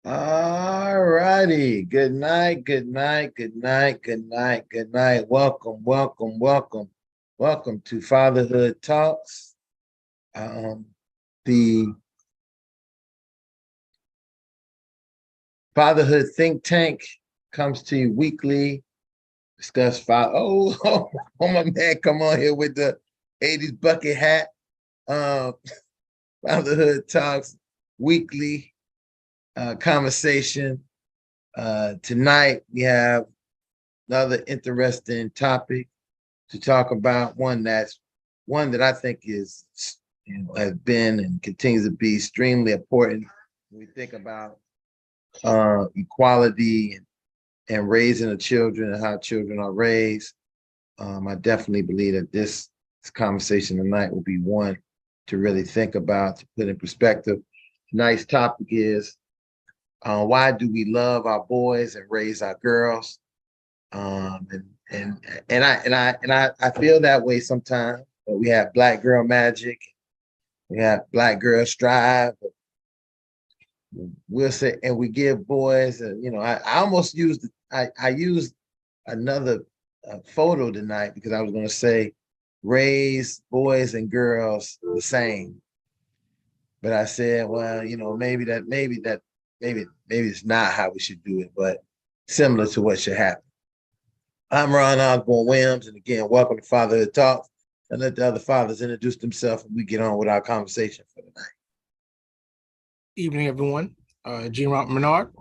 All righty. Good night. Good night. Good night. Good night. Good night. Welcome. Welcome. Welcome. Welcome to Fatherhood Talks. The Fatherhood Think Tank comes to you weekly. Discuss father. Oh, my man, come on here with the 80s bucket hat. Fatherhood Talks weekly conversation. Tonight we have another interesting topic to talk about. One that I think is has been and continues to be extremely important when we think about equality and raising the children and how children are raised. I definitely believe that this conversation tonight will be one to really think about, to put in perspective. Tonight's topic is why do we love our boys and raise our girls? And I feel that way sometimes. But we have Black Girl Magic, we have Black Girl Strive. We'll say, and we give boys. I almost used I used another photo tonight because I was going to say raise boys and girls the same, but I said, well, maybe it's not how we should do it, but similar to what should happen. I'm Ron Osborne Williams, and again, welcome to Fatherhood Talks. And let the other fathers introduce themselves and we get on with our conversation for the night. Evening, everyone. Gene Rock Menard,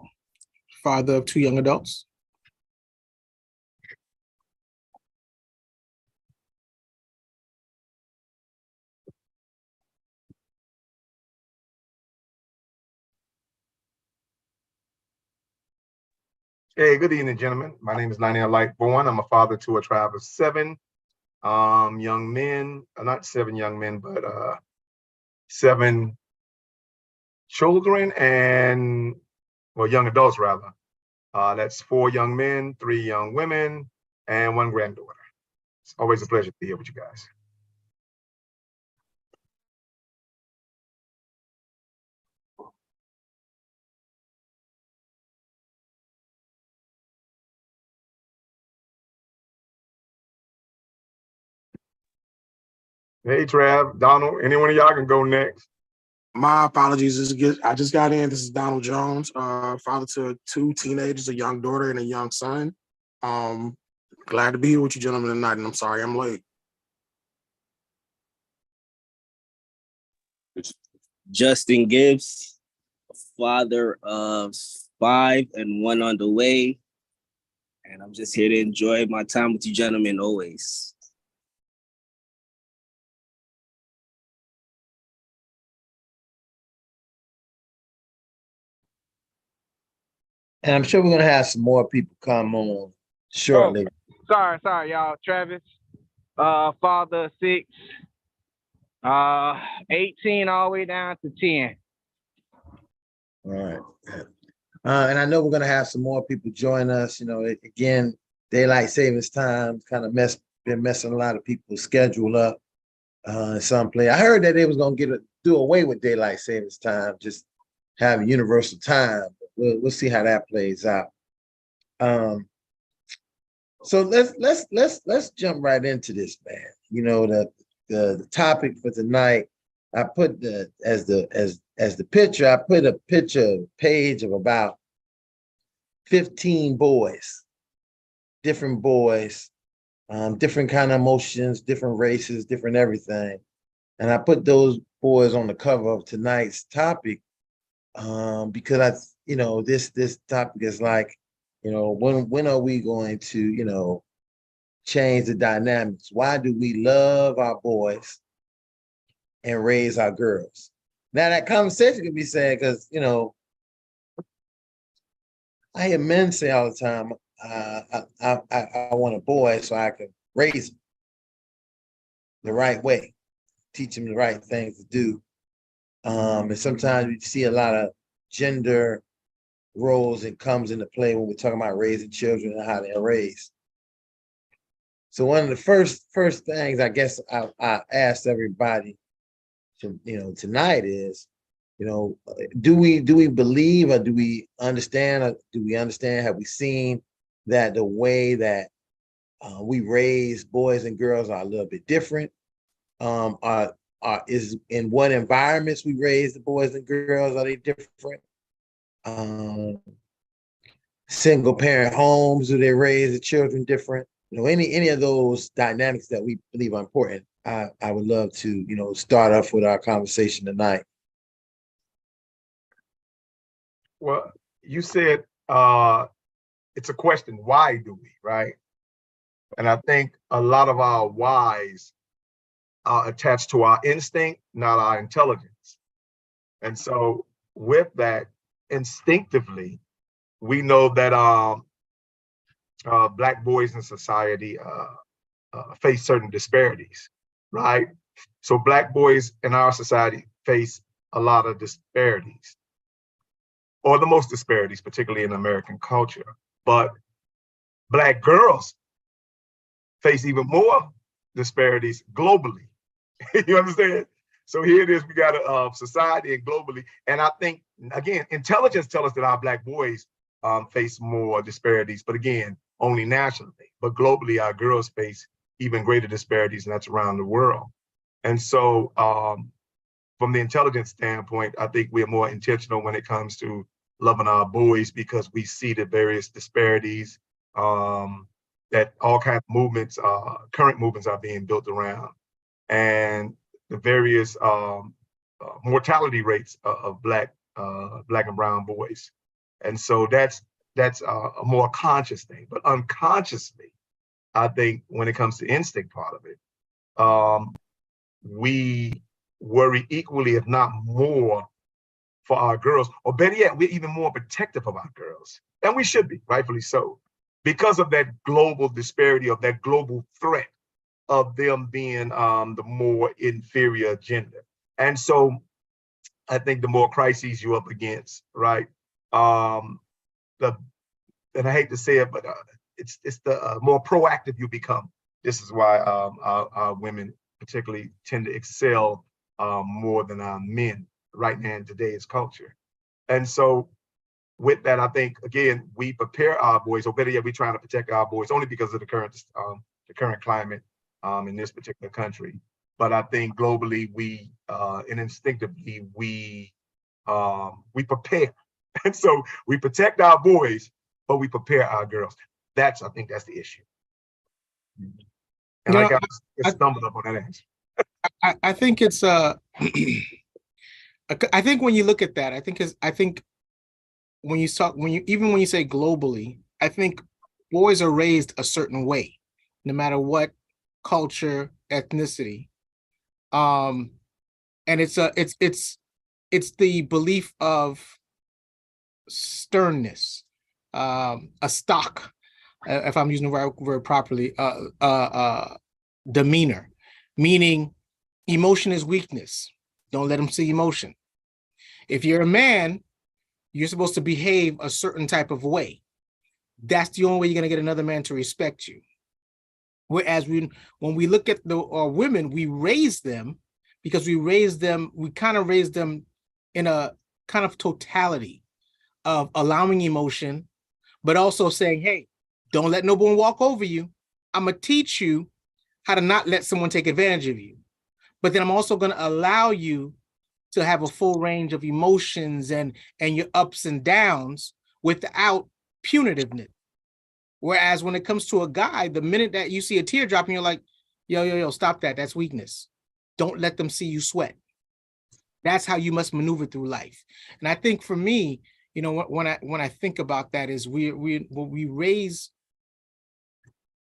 father of 2 young adults. Hey, good evening, gentlemen. My name is Lionel Lightborn. I'm a father to a tribe of 7 young men, not 7 young men, but 7 children and, well, young adults rather. That's 4 young men, 3 young women, and 1 granddaughter. It's always a pleasure to be here with you guys. Hey, Trav, Donald, any one of y'all can go next. My apologies. I just got in. This is Donald Jones, father to 2 teenagers, a young daughter and a young son. Glad to be here with you gentlemen tonight, and I'm sorry I'm late. Justin Gibbs, father of 5 and 1 on the way. And I'm just here to enjoy my time with you gentlemen always. And I'm sure we're going to have some more people come on shortly. Oh, sorry, y'all. Travis, father of 6, 18 all the way down to 10. All right. And I know we're going to have some more people join us. Again, daylight savings time kind of been messing a lot of people's schedule up. Some place I heard that they was going to do away with daylight savings time, just have universal time. We'll see how that plays out. So let's jump right into this, man. The topic for tonight, I put as the picture, I put a page of about 15 boys, different boys, different kind of emotions, different races, different everything. And I put those boys on the cover of tonight's topic because this topic is like, when are we going to, change the dynamics? Why do we love our boys and raise our girls? Now that conversation can be said because, I hear men say all the time, I want a boy so I can raise him the right way, teach him the right things to do. And sometimes we see a lot of gender roles that comes into play when we're talking about raising children and how they're raised. So one of the first things I guess I asked everybody tonight is, do we believe, or do we understand, have we seen that the way that we raise boys and girls are a little bit different? Is in what environments we raise the boys and girls, are they different? Single parent homes, do they raise the children different? Any of those dynamics that we believe are important. I would love to, start off with our conversation tonight. Well, you said it's a question, why do we, right? And I think a lot of our whys are attached to our instinct, not our intelligence. And so with that, instinctively, we know that Black boys in society face certain disparities, right? So Black boys in our society face a lot of disparities, or the most disparities, particularly in American culture. But Black girls face even more disparities globally. You understand? So here it is, we got a society and globally. And I think, again, intelligence tells us that our Black boys face more disparities, but again, only nationally. But globally, our girls face even greater disparities, and that's around the world. And so from the intelligence standpoint, I think we're more intentional when it comes to loving our boys, because we see the various disparities that all kinds of movements, current movements are being built around, and the various mortality rates of Black and brown boys. And so that's a more conscious thing. But unconsciously, I think when it comes to instinct part of it, we worry equally, if not more, for our girls, or better yet, we're even more protective of our girls. And we should be, rightfully so, because of that global disparity, of that global threat of them being the more inferior gender. And so I think the more crises you're up against, right? And I hate to say it, but it's the more proactive you become. This is why our women particularly tend to excel more than our men right now in today's culture. And so with that, I think, again, we prepare our boys, or better yet, we're trying to protect our boys only because of the current climate in this particular country. But I think globally, we and instinctively, we prepare. And so we protect our boys, but we prepare our girls. I think that's the issue. And I stumbled up on that answer. I think it's I think when you look at that, I think when you say globally, I think boys are raised a certain way, no matter what culture, ethnicity. And it's the belief of sternness, a stock, if I'm using the word properly, demeanor, meaning emotion is weakness. Don't let them see emotion. If you're a man, you're supposed to behave a certain type of way. That's the only way you're going to get another man to respect you. Whereas when we look at the women, we raise them because we kind of raise them in a kind of totality of allowing emotion, but also saying, hey, don't let no one walk over you. I'm going to teach you how to not let someone take advantage of you. But then I'm also going to allow you to have a full range of emotions and your ups and downs without punitiveness. Whereas when it comes to a guy, the minute that you see a tear dropping, you're like, yo, stop that. That's weakness. Don't let them see you sweat. That's how you must maneuver through life. And I think for me, when I think about that is we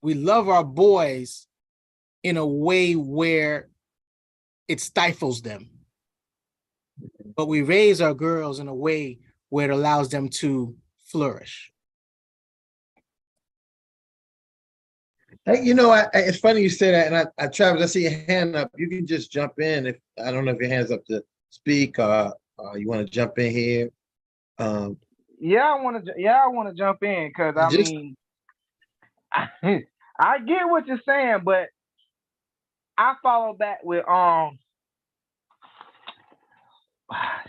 love our boys in a way where it stifles them. But we raise our girls in a way where it allows them to flourish. Hey, it's funny you say that, and I Travis, I see your hand up. You can just jump in if I don't know if your hand's up to speak, or you want to jump in here. Yeah, I want to jump in because I get what you're saying, but I follow back with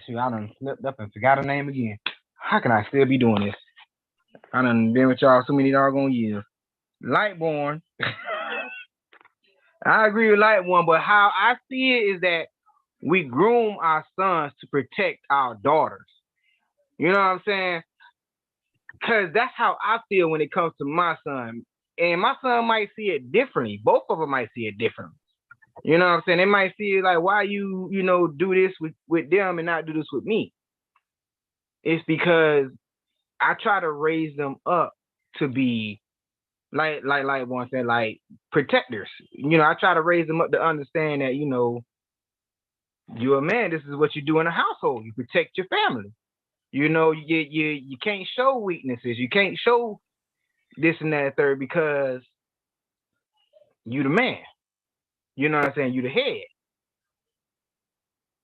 shoot, I done slipped up and forgot her name again. How can I still be doing this? I done been with y'all so many doggone years. Lightborn. I agree with Lightborn, but how I see it is that we groom our sons to protect our daughters. You know what I'm saying? Because that's how I feel when it comes to my son. And my son might see it differently. Both of them might see it differently. You know what I'm saying? They might see it like, why you do this with them and not do this with me? It's because I try to raise them up to be like one said, like protectors. I try to raise them up to understand that, you're a man. This is what you do in a household. You protect your family. You can't show weaknesses. You can't show this and that third because you the man. You know what I'm saying? You the head.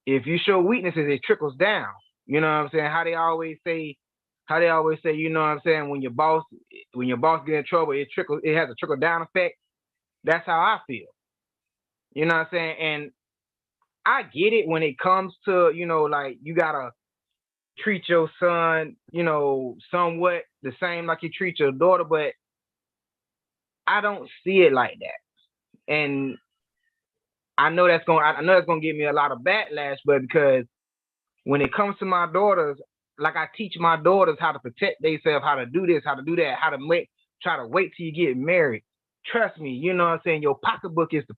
If you show weaknesses, it trickles down. You know what I'm saying? How they always say, you know what I'm saying, when your boss get in trouble, it has a trickle down effect. That's how I feel. You know what I'm saying? And I get it when it comes to, like you gotta treat your son, somewhat the same like you treat your daughter, but I don't see it like that. And I know that's gonna give me a lot of backlash, but because when it comes to my daughters, like I teach my daughters how to protect themselves, how to do this, how to do that, how to try to wait till you get married. Trust me, you know what I'm saying? Your pocketbook is the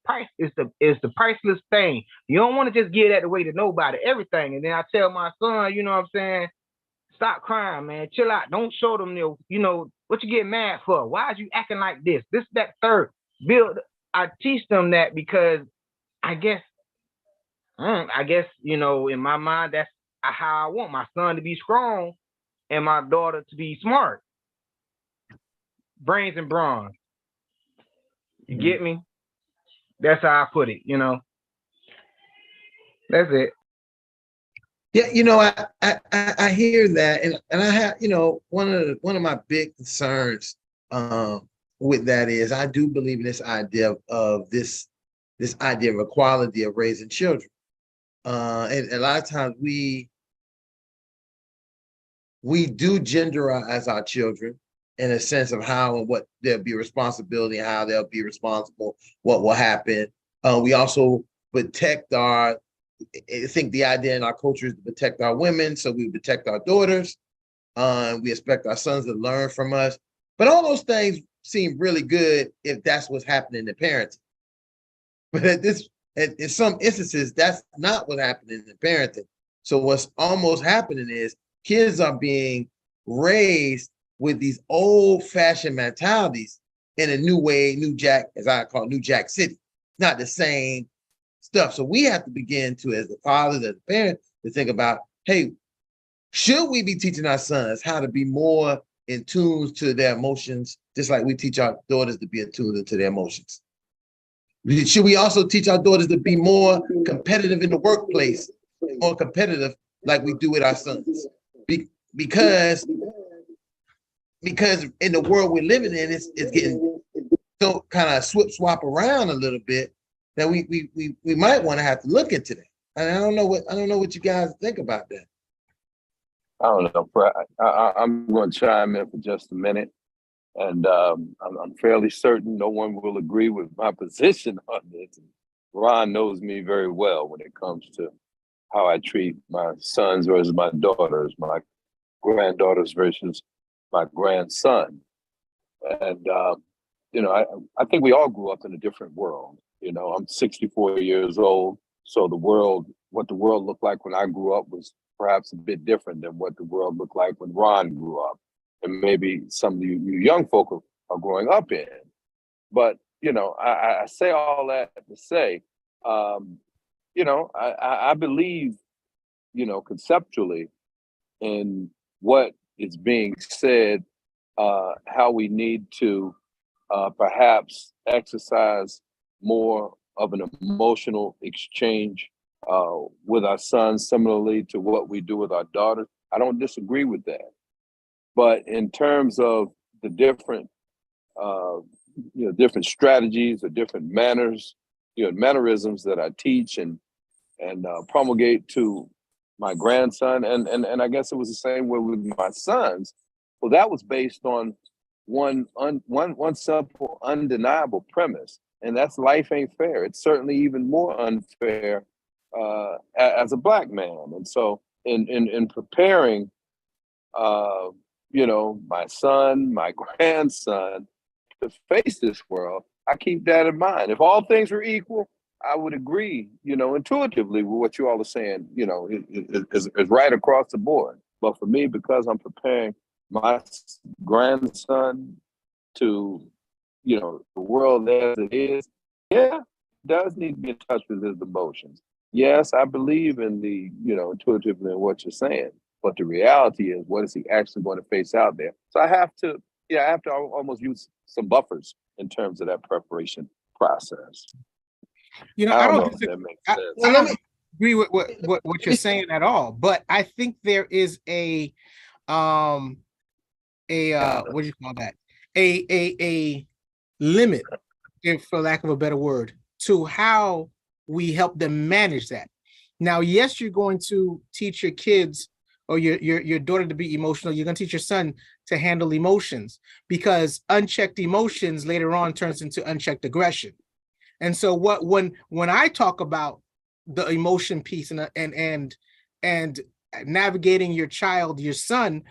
priceless thing. You don't want to just give that away to nobody, everything. And then I tell my son, you know what I'm saying? Stop crying, man. Chill out. Don't show them, what you get mad for. Why is you acting like this? This, that, third. I teach them that because I guess, in my mind, that's how I want my son to be strong and my daughter to be smart. Brains and brawn. You get me? That's how I put it, That's it. Yeah, I hear that, and I have, one of my big concerns with that is I do believe in this idea of this idea of equality of raising children. And a lot of times we do genderize our children in a sense of how and what there'll be responsibility, how they'll be responsible, what will happen. We also protect I think the idea in our culture is to protect our women, so we protect our daughters. We expect our sons to learn from us. But all those things seem really good if that's what's happening in parenting. But in some instances, that's not what's happening in parenting. So what's almost happening is kids are being raised with these old-fashioned mentalities in a new way, New Jack, as I call it, New Jack City. Not the same stuff. So we have to begin to, as the fathers, as the parents, to think about, hey, should we be teaching our sons how to be more in tune to their emotions, just like we teach our daughters to be in tune to their emotions? Should we also teach our daughters to be more competitive in the workplace, more competitive like we do with our sons? Because in the world we're living in, it's getting so kind of swap around a little bit that we might want to have to look into that. And I don't know what you guys think about that. I don't know. I'm going to chime in for just a minute, and I'm fairly certain no one will agree with my position on this. Ron knows me very well when it comes to how I treat my sons versus my daughters, my granddaughters versus my grandson. And, I think we all grew up in a different world. I'm 64 years old. So what the world looked like when I grew up was perhaps a bit different than what the world looked like when Ron grew up. And maybe some of you young folk are growing up in. But, I say all that to say, I believe, conceptually in what is being said, how we need to perhaps exercise more of an emotional exchange with our sons, similarly to what we do with our daughters. I don't disagree with that. But in terms of the different, different strategies or different manners, mannerisms that I teach and promulgate to my grandson, and I guess it was the same way with my sons. Well, that was based on one simple, undeniable premise, and that's life ain't fair. It's certainly even more unfair as a Black man. And so, in preparing, my son, my grandson to face this world, I keep that in mind. If all things were equal, I would agree, intuitively with what you all are saying, is right across the board. But for me, because I'm preparing my grandson to, the world as it is, yeah, does need to be in touch with his emotions. Yes, I believe in the, intuitively in what you're saying, but the reality is, what is he actually going to face out there? So I have to almost use some buffers in terms of that preparation process. I don't don't know if that makes sense. I don't agree with what you're saying at all, but I think there is a what do you call that? A limit, if for lack of a better word, to how we help them manage that. Now, yes, you're going to teach your kids or your daughter to be emotional. You're going to teach your son to handle emotions, because unchecked emotions later on turns into unchecked aggression. And so when I talk about the emotion piece and navigating your child, your son,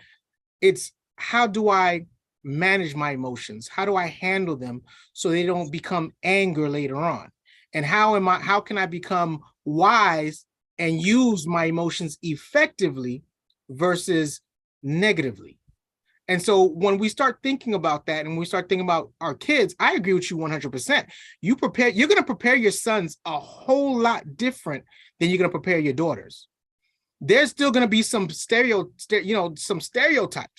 it's how do I manage my emotions? How do I handle them so they don't become anger later on? And how can I become wise and use my emotions effectively versus negatively? And so when we start thinking about that and we start thinking about our kids, I agree with you 100%. You're going to prepare your sons a whole lot different than you're going to prepare your daughters. There's still going to be some stereotypes,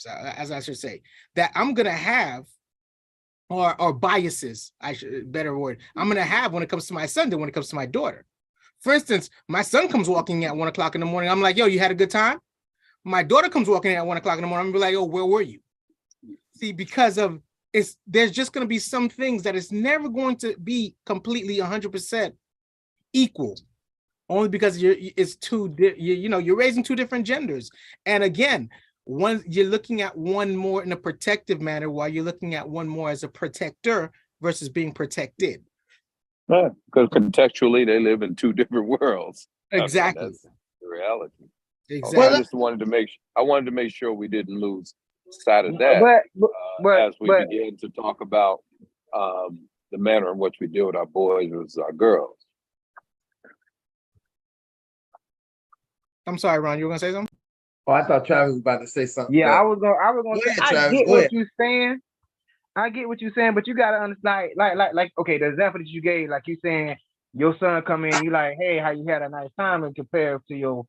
as I should say, that I'm going to have, or biases, better word, I'm going to have when it comes to my son than when it comes to my daughter. For instance, my son comes walking at 1 o'clock in the morning. I'm like, yo, you had a good time? My daughter comes walking at 1 o'clock in the morning. I'm gonna be like, oh, where were you? See, because of there's just going to be some things that it's never going to be completely 100% equal, only because you're raising two different genders. And again, one, you're looking at one more in a protective manner, while you're looking at one more as a protector versus being protected. Right, because contextually they live in two different worlds. Exactly. That's the reality. Exactly. Okay, I just wanted to make sure we didn't lose sight of that as we begin to talk about the manner in which we deal with our boys versus our girls. I'm sorry, Ron, you were gonna say something? Oh, I thought Travis was about to say something. Yeah, I was gonna say, I get what you're saying. I get what you're saying, but you gotta understand, like, okay, the example that you gave, like you saying your son come in, you like, hey, how you had a nice time, and compare to your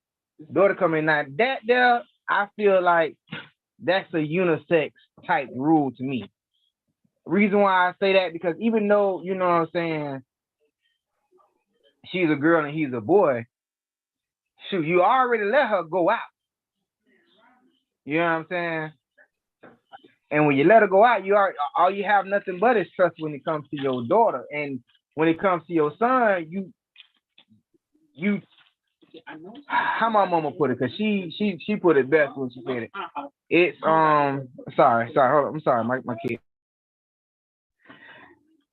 daughter come in. Now that there, I feel like that's a unisex type rule to me. Reason why I say that, because even though, you know what I'm saying, she's a girl and he's a boy, shoot, you already let her go out. You know what I'm saying? And when you let her go out, all you have nothing but is trust when it comes to your daughter. And when it comes to your son, you how my mama put it, because she put it best when she said it. It's sorry, hold on, I'm sorry, my kid.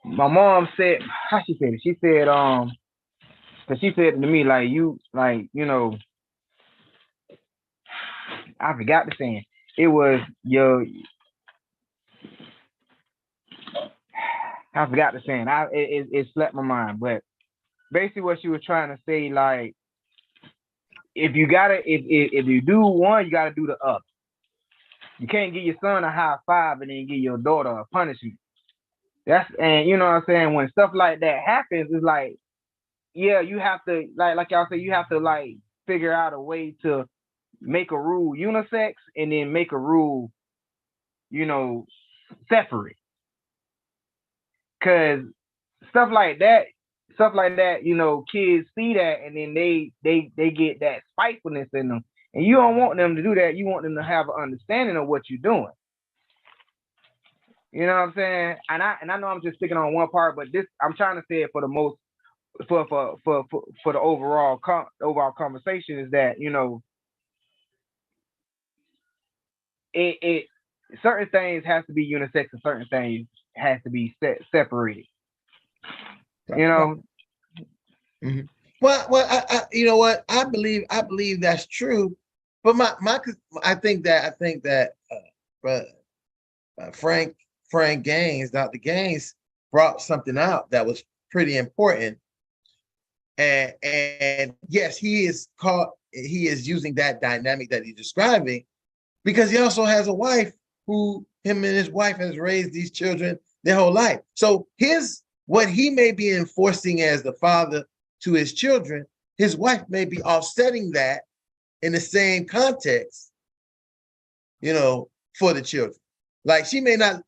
My mom said, how she said it? She said, because she said to me, like, I forgot the saying. It was I forgot the saying. It slipped my mind, but basically what she was trying to say, like, if you do one, you gotta do the other. You can't give your son a high five and then give your daughter a punishment. And you know what I'm saying? When stuff like that happens, it's like, yeah, you have to, like y'all say, you have to like figure out a way to make a rule unisex and then make a rule, separate. Cause stuff like that, kids see that and then they get that spitefulness in them. And you don't want them to do that. You want them to have an understanding of what you're doing. You know what I'm saying? And I know I'm just sticking on one part, but this, I'm trying to say it for the most, for the overall conversation, is that, it certain things has to be unisex and certain things has to be separated. You know. Mm-hmm. Well, you know what? I believe that's true, but I think that Frank Gaines, Dr. Gaines, brought something out that was pretty important, and yes, he is using that dynamic that he's describing because he also has a wife who him and his wife has raised these children their whole life. So what he may be enforcing as the father to his children, his wife may be offsetting that in the same context, for the children. Like she may not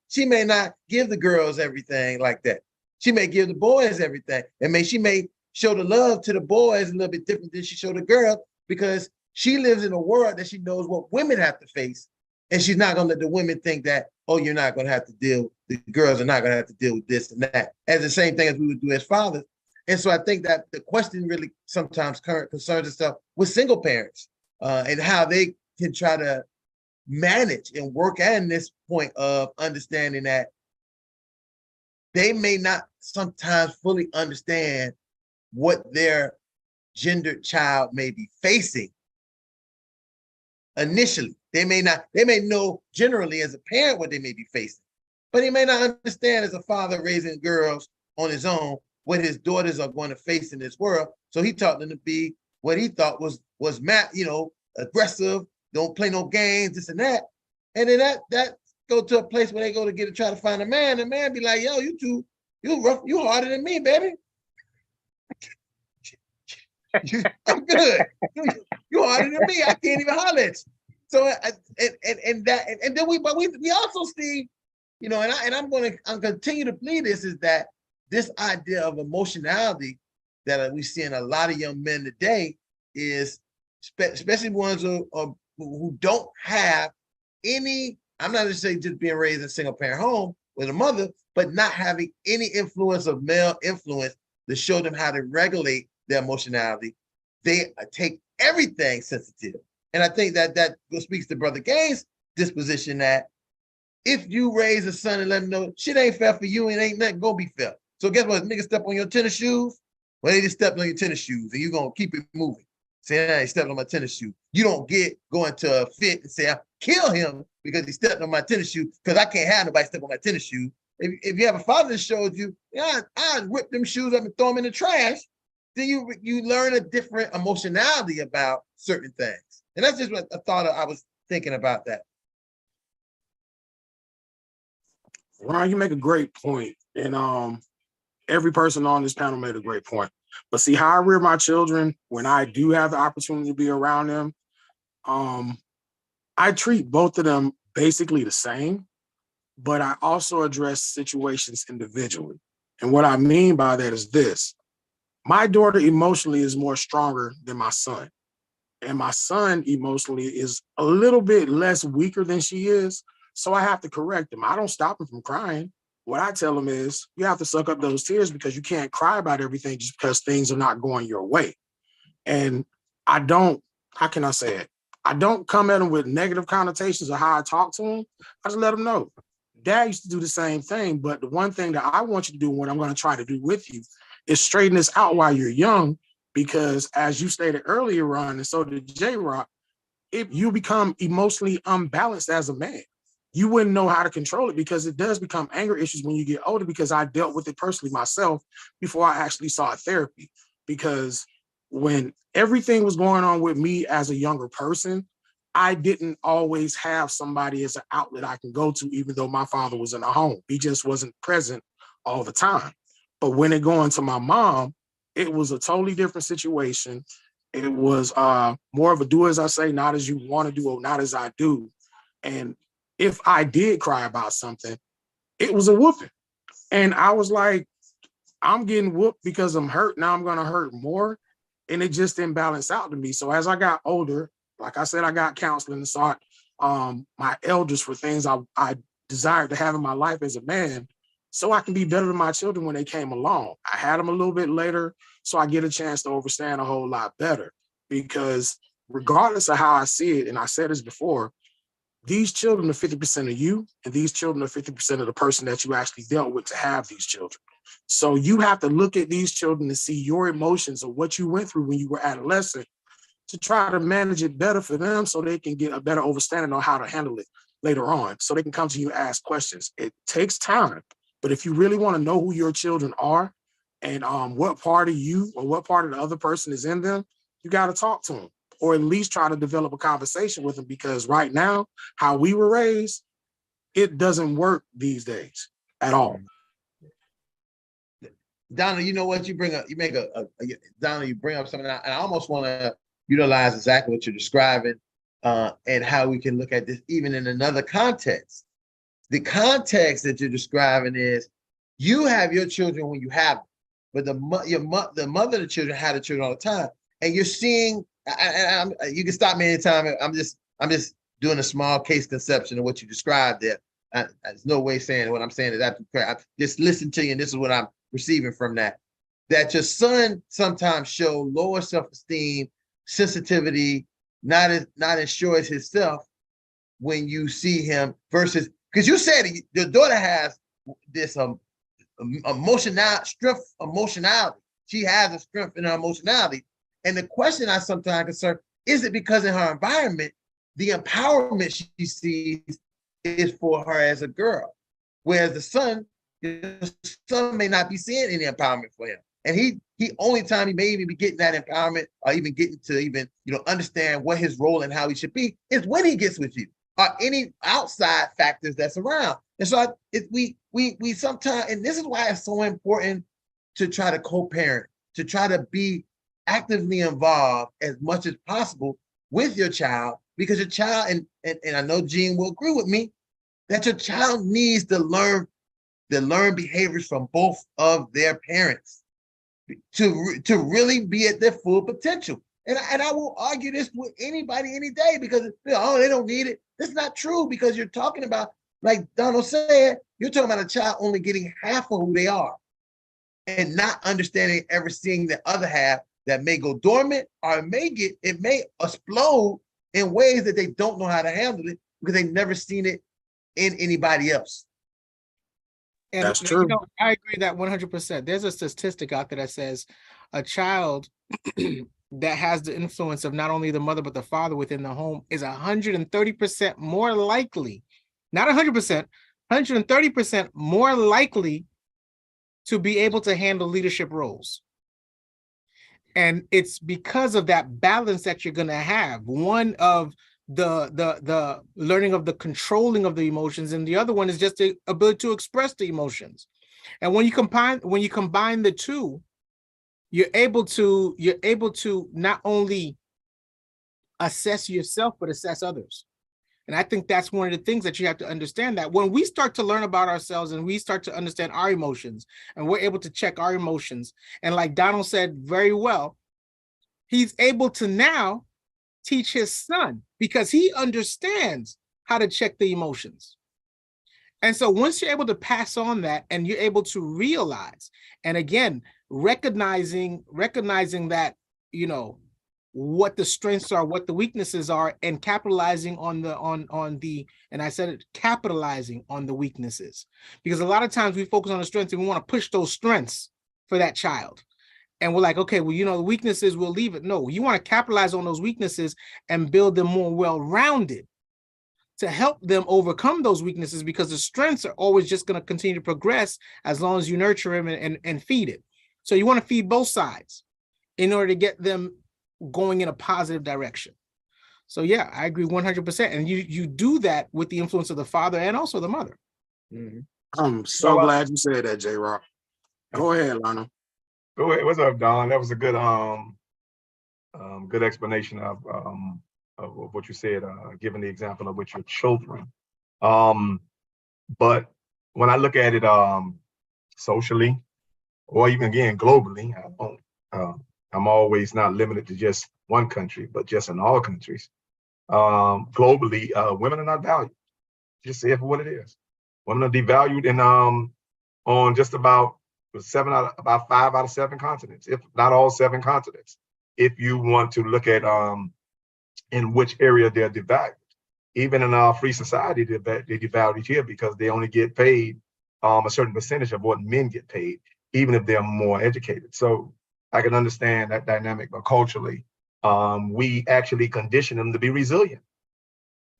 give the girls everything like that. She may give the boys everything. And she may show the love to the boys a little bit different than she showed the girl because she lives in a world that she knows what women have to face. And she's not gonna let the women think that, oh, you're not gonna have to the girls are not gonna have to deal with this and that. As the same thing as we would do as fathers. And so I think that the question really sometimes concerns itself with single parents and how they can try to manage and work at this point of understanding that they may not sometimes fully understand what their gendered child may be facing initially. They may know generally as a parent what they may be facing, but he may not understand as a father raising girls on his own what his daughters are going to face in this world. So he taught them to be what he thought was aggressive, don't play no games, this and that. And then that go to a place where they go to try to find a man. The man be like, yo, you rough, you harder than me, baby. I'm good. You harder than me. I can't even holler at you. So and then we also see, and I'm continue to plead this idea of emotionality that we see in a lot of young men today is especially ones who don't have any. I'm not just saying just being raised in a single parent home with a mother, but not having any influence of male influence to show them how to regulate their emotionality. They take everything sensitive. And I think that speaks to Brother Gaines' disposition that if you raise a son and let him know shit ain't fair for you and ain't nothing gonna be fair. So guess what? Niggas step on your tennis shoes. Well, they just stepped on your tennis shoes and you're gonna keep it moving. Say, they stepped on my tennis shoe. You don't go into a fit and say, I'll kill him because he stepped on my tennis shoe because I can't have nobody step on my tennis shoe. If you have a father that showed you, I whip them shoes up and throw them in the trash, then you learn a different emotionality about certain things. And that's just what I thought I was thinking about that. Ron, you make a great point. And every person on this panel made a great point. But see, how I rear my children, when I do have the opportunity to be around them, I treat both of them basically the same, but I also address situations individually. And what I mean by that is this. My daughter emotionally is more stronger than my son. And my son emotionally is a little bit less weaker than she is. So I have to correct him. I don't stop him from crying. What I tell him is you have to suck up those tears because you can't cry about everything just because things are not going your way. And I don't, how can I say it? I don't come at him with negative connotations of how I talk to him. I just let him know. Dad used to do the same thing, but the one thing that I want you to do, what I'm going to try to do with you, is straighten this out while you're young, because as you stated earlier, Ron, and so did J-Rock, if you become emotionally unbalanced as a man, you wouldn't know how to control it because it does become anger issues when you get older, because I dealt with it personally myself before I actually sought therapy. Because when everything was going on with me as a younger person, I didn't always have somebody as an outlet I can go to, even though my father was in the home. He just wasn't present all the time. But when it going to my mom, it was a totally different situation. It was more of a do as I say, not as you want to do, or not as I do. And if I did cry about something, it was a whooping. And I was like, I'm getting whooped because I'm hurt. Now I'm going to hurt more. And it just didn't balance out to me. So as I got older, like I said, I got counseling and sought my elders for things I desired to have in my life as a man, so I can be better to my children when they came along. I had them a little bit later, so I get a chance to understand a whole lot better. Because regardless of how I see it, and I said this before, these children are 50% of you, and these children are 50% of the person that you actually dealt with to have these children. So you have to look at these children and see your emotions or what you went through when you were adolescent to try to manage it better for them so they can get a better understanding on how to handle it later on. So they can come to you and ask questions. It takes time, but if you really want to know who your children are and what part of you or what part of the other person is in them, you got to talk to them or at least try to develop a conversation with them, because right now, how we were raised, it doesn't work these days at all. Donna, you know what you bring up? You make Donna, you bring up something, and I almost want to utilize exactly what you're describing, and how we can look at this even in another context. The context that you're describing is you have your children when you have them, but the mother of the children had the children all the time, and you're seeing. You can stop me anytime. I'm just doing a small case conception of what you described there. There's no way saying what I'm saying is absolutely correct. I just listen to you, and this is what I'm receiving from that. That your son sometimes show lower self-esteem, sensitivity, not as sure as himself when you see him versus, because you said your daughter has this emotionality. She has a strength in her emotionality. And the question I sometimes concern, is it because in her environment, the empowerment she sees is for her as a girl, whereas the son may not be seeing any empowerment for him. And he only time he may even be getting that empowerment or even getting to even, understand what his role and how he should be is when he gets with you or any outside factors that's around. And so we sometimes, and this is why it's so important to try to co-parent, to try to be actively involved as much as possible with your child, because your child, and I know Gene will agree with me, that your child needs to learn behaviors from both of their parents to really be at their full potential. And I will argue this with anybody any day, because they don't need it. That's not true, because you're talking about, like Donald said, you're talking about a child only getting half of who they are and not understanding, ever seeing the other half that may go dormant, or it may explode in ways that they don't know how to handle it because they've never seen it in anybody else. And that's true. I agree that 100%. There's a statistic out there that says a child that has the influence of not only the mother but the father within the home is 130% more likely, not 100%, 130% more likely to be able to handle leadership roles. And it's because of that balance that you're going to have. One of the learning of the controlling of the emotions, and the other one is just the ability to express the emotions. And when you combine the two, you're able to not only assess yourself but assess others. And I think that's one of the things that you have to understand, that when we start to learn about ourselves and we start to understand our emotions and we're able to check our emotions, and like Donald said very well, he's able to now teach his son because he understands how to check the emotions. And so once you're able to pass on that and you're able to realize, and again, recognizing that, what the strengths are, what the weaknesses are, and capitalizing on the, and I said it, capitalizing on the weaknesses, because a lot of times we focus on the strengths and we want to push those strengths for that child. And we're like, okay, well, the weaknesses, we'll leave it. No, you want to capitalize on those weaknesses and build them more well-rounded to help them overcome those weaknesses, because the strengths are always just going to continue to progress as long as you nurture them and feed it. So you want to feed both sides in order to get them going in a positive direction. So yeah, I agree 100%. And you do that with the influence of the father and also the mother. Mm-hmm. I'm so glad you said that, J-Rock. Go ahead, Lana. Go ahead. What's up, Don? That was a good good explanation of what you said, giving the example of with your children. But when I look at it socially, or even again globally, I'm always not limited to just one country, but just in all countries. Globally, women are not valued. Just say it for what it is. Women are devalued on just about 5 out of 7 continents, if not all 7 continents. If you want to look at in which area they're devalued, even in our free society, they devalue here because they only get paid a certain percentage of what men get paid, even if they're more educated. So I can understand that dynamic, but culturally, we actually condition them to be resilient.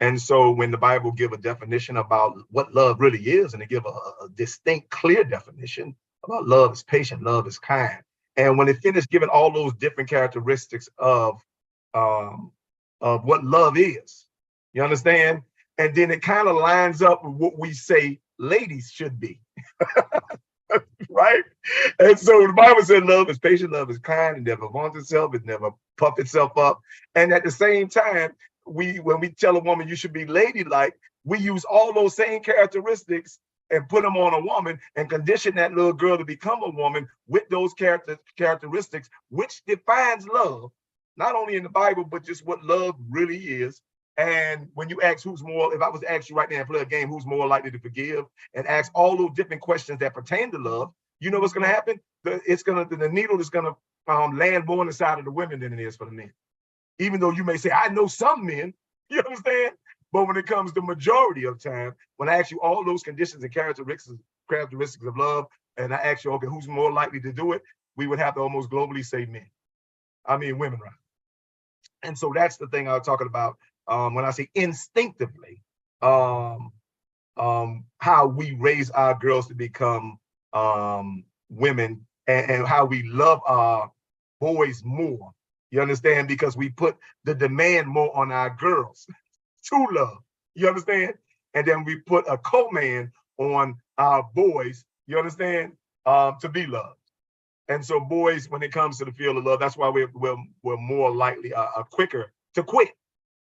And so when the Bible give a definition about what love really is, and they give a distinct, clear definition about love is patient, love is kind. And when they finish giving all those different characteristics of what love is, you understand? And then it kind of lines up with what we say ladies should be. Right? And so the Bible said love is patient, love is kind, it never vaunts itself, it never puffs itself up. And at the same time, when we tell a woman you should be ladylike, we use all those same characteristics and put them on a woman and condition that little girl to become a woman with those characteristics, which defines love, not only in the Bible, but just what love really is. And when you ask who's more, if I was to ask you right now and play a game, who's more likely to forgive, and ask all those different questions that pertain to love, you know what's going to happen? The needle is going to land more on the side of the women than it is for the men. Even though you may say, I know some men, you understand? But when it comes to majority of time, when I ask you all those conditions and characteristics of love, and I ask you, okay, who's more likely to do it? We would have to almost globally say men. I mean, women, right? And so that's the thing I was talking about when I say instinctively, how we raise our girls to become women, and how we love our boys more. You understand? Because we put the demand more on our girls to love. You understand? And then we put a co-man on our boys, you understand, to be loved. And so boys, when it comes to the field of love, that's why we're more likely, quicker to quit,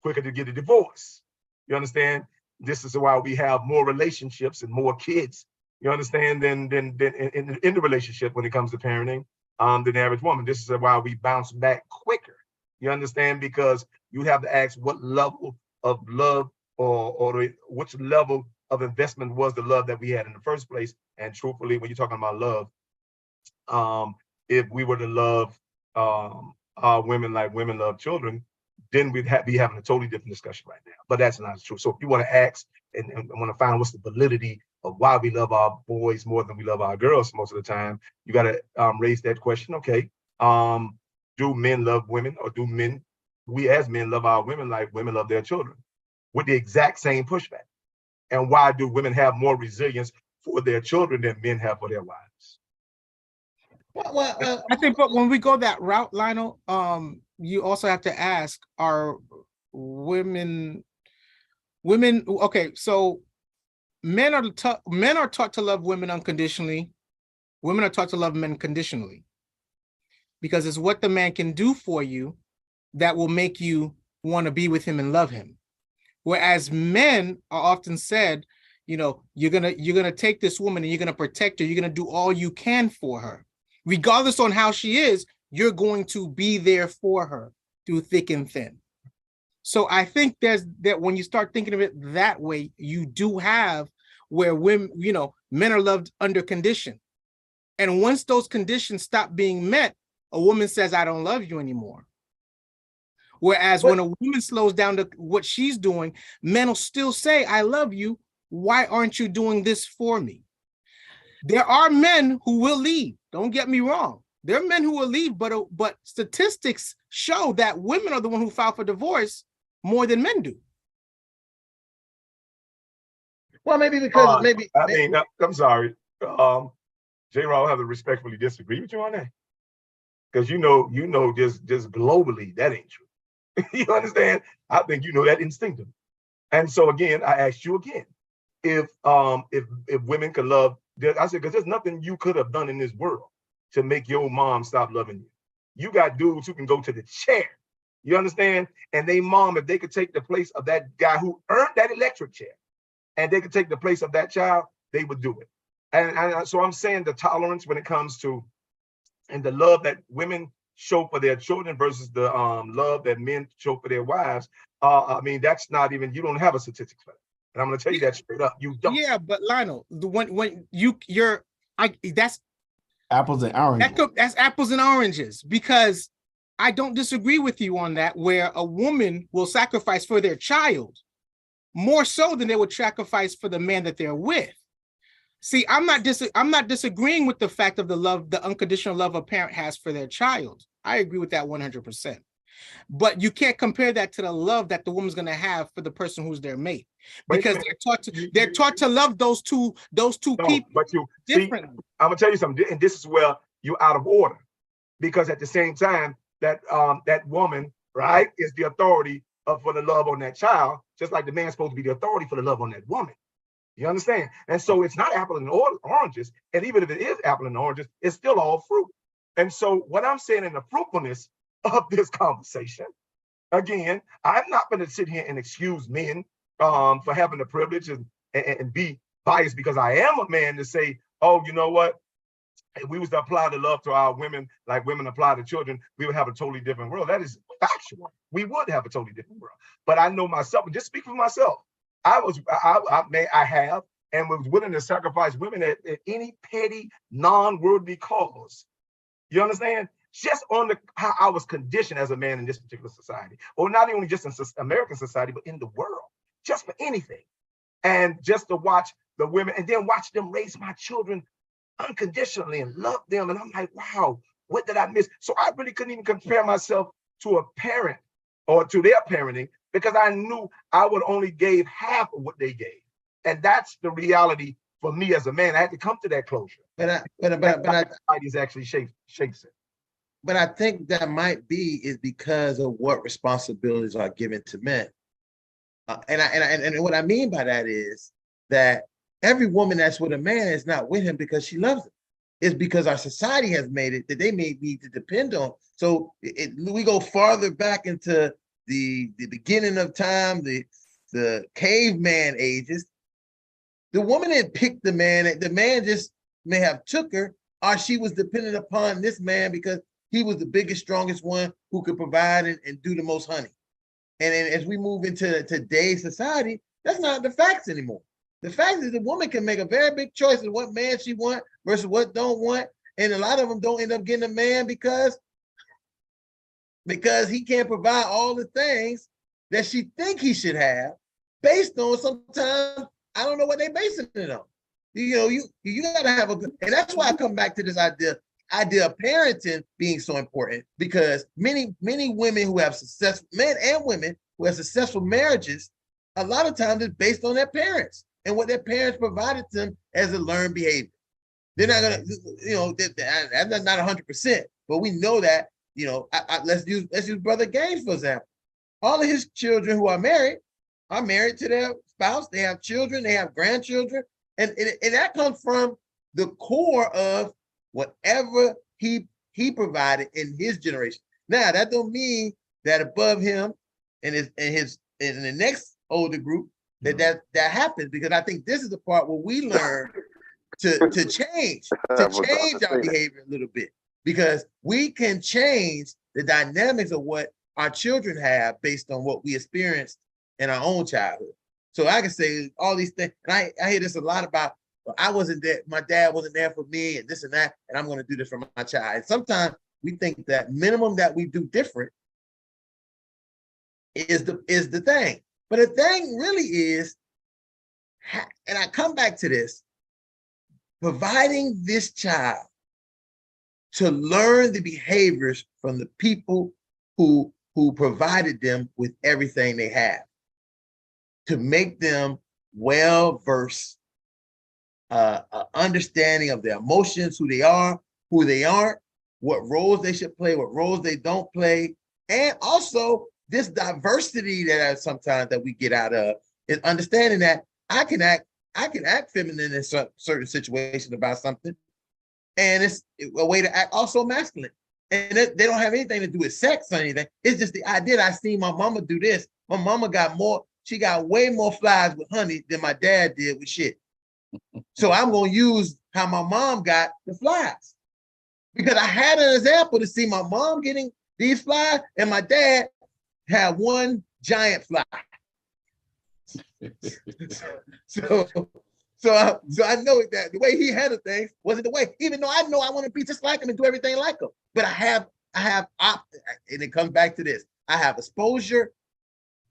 quicker to get a divorce. You understand? This is why we have more relationships and more kids, you understand, than in the relationship when it comes to parenting. Than the average woman. This is why we bounce back quicker. You understand? Because you have to ask what level of love or which level of investment was the love that we had in the first place. And truthfully, when you're talking about love, if we were to love our women like women love children, then we'd be having a totally different discussion right now. But that's not true. So if you want to ask and want to find what's the validity of why we love our boys more than we love our girls most of the time, you got to raise that question. Okay, do men love women, or do we as men love our women like women love their children, with the exact same pushback? And why do women have more resilience for their children than men have for their wives? I think, but when we go that route, Lionel, you also have to ask, are women? Okay, so men are taught to love women unconditionally. Women are taught to love men conditionally, because it's what the man can do for you that will make you want to be with him and love him. Whereas men are often said, you know, you're gonna take this woman and you're gonna protect her. You're gonna do all you can for her, regardless on how she is. You're going to be there for her through thick and thin. So I think that when you start thinking of it that way, you do have where women, you know, men are loved under condition. And once those conditions stop being met, a woman says, I don't love you anymore. Whereas when a woman slows down to what she's doing, men will still say, I love you. Why aren't you doing this for me? There are men who will leave. Don't get me wrong. There are men who will leave, but statistics show that women are the one who file for divorce more than men do. Well, maybe because I'm sorry. J-Raw, have to respectfully disagree with you on that. Because you know, just globally, that ain't true. You understand? I think you know that instinctively. And so again, I asked you again, if women could love, I said, because there's nothing you could have done in this world to make your mom stop loving you. You got dudes who can go to the chair. You understand? And they mom, if they could take the place of that guy who earned that electric chair, and they could take the place of that child, they would do it. And so I'm saying the tolerance when it comes to, and the love that women show for their children versus the love that men show for their wives. I mean, that's not even, you don't have a statistic for that. And I'm going to tell you that straight up. You don't. Yeah, but Lionel, that's apples and oranges. That's apples and oranges, because I don't disagree with you on that, where a woman will sacrifice for their child, more so than they would sacrifice for the man that they're with. See, I'm not disagreeing with the fact of the love, the unconditional love a parent has for their child. I agree with that 100%. But you can't compare that to the love that the woman's going to have for the person who's their mate, because they're taught to love those two people but you differently. See, I'm gonna tell you something, and this is where you're out of order, because at the same time that that woman, right, is the authority for the love on that child, just like the man's supposed to be the authority for the love on that woman. You understand? And so it's not apple and oranges, and even if it is apple and oranges, it's still all fruit. And so what I'm saying in the fruitfulness of this conversation, again, I'm not going to sit here and excuse men for having the privilege and be biased because I am a man to say, oh, you know what? If we was to apply the love to our women like women apply to children, we would have a totally different world. That is factual. We would have a totally different world. But I know myself, and just speak for myself, I have and was willing to sacrifice women at any petty, non-worldly cause. You understand? Just on how I was conditioned as a man in this particular society, or not only just in American society, but in the world, just for anything. And just to watch the women and then watch them raise my children unconditionally and love them. And I'm like, wow, what did I miss? So I really couldn't even compare myself to a parent or to their parenting, because I knew I would only gave half of what they gave. And that's the reality for me as a man. I had to come to that closure. But society's actually shapes it. But I think that might be is because of what responsibilities are given to men. And what I mean by that is that every woman that's with a man is not with him because she loves him. It's because our society has made it that they may need to depend on. So we go farther back into the beginning of time, the caveman ages. The woman didn't pick the man. The man just may have took her, or she was dependent upon this man because he was the biggest, strongest one who could provide and do the most honey. And then as we move into today's society, that's not the facts anymore. The fact is the woman can make a very big choice of what man she want versus what don't want. And a lot of them don't end up getting a man because he can't provide all the things that she think he should have based on sometimes, I don't know what they basing it on. You know, you gotta have a good, and that's why I come back to this idea of parenting being so important, because many women who have successful, men and women who have successful marriages, a lot of times it's based on their parents and what their parents provided to them as a learned behavior. They're not gonna, you know, that's not 100%, but we know that, you know, let's use Brother Gaines, for example. All of his children who are married to their spouse, they have children, they have grandchildren, and that comes from the core of whatever he provided in his generation. Now, that don't mean that above him and the next older group that happens, because I think this is the part where we learn to change our behavior a little bit, because we can change the dynamics of what our children have based on what we experienced in our own childhood. So I can say all these things, and I hear this a lot about, well, I wasn't there, my dad wasn't there for me, and this and that, and I'm going to do this for my child. And sometimes we think that minimum that we do different is the thing. But the thing really is, and I come back to this, providing this child to learn the behaviors from the people who provided them with everything they have, to make them well-versed, understanding of their emotions, who they are, who they aren't, what roles they should play, what roles they don't play, and also this diversity that sometimes that we get out of is understanding that I can act feminine in certain situations about something, and it's a way to act also masculine. And they don't have anything to do with sex or anything. It's just the idea that I seen my mama do this. My mama she got way more flies with honey than my dad did with shit. So I'm gonna use how my mom got the flies, because I had an example to see my mom getting these flies and my dad had one giant fly. So I know that the way he handled things wasn't the way, even though I know I want to be just like him and do everything like him. But I have, and it comes back to this. I have exposure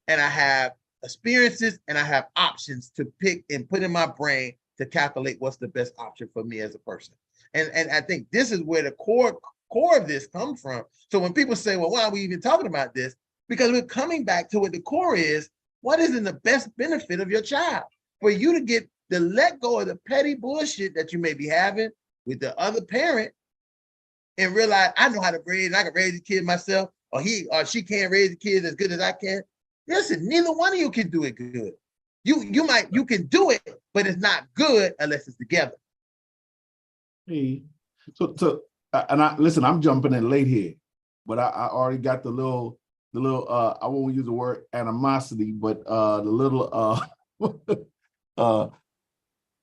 and I have experiences and I have options to pick and put in my brain to calculate what's the best option for me as a person. And I think this is where the core of this comes from. So when people say, well, why are we even talking about this? Because we're coming back to what the core is. What is in the best benefit of your child? For you to get to let go of the petty bullshit that you may be having with the other parent and realize I know how to raise, I can raise the kid myself, or he or she can't raise the kids as good as I can. Listen, neither one of you can do it good. You can do it, but it's not good unless it's together. Hey, so and I listen, I'm jumping in late here, but I already got the little I won't use the word animosity, but the little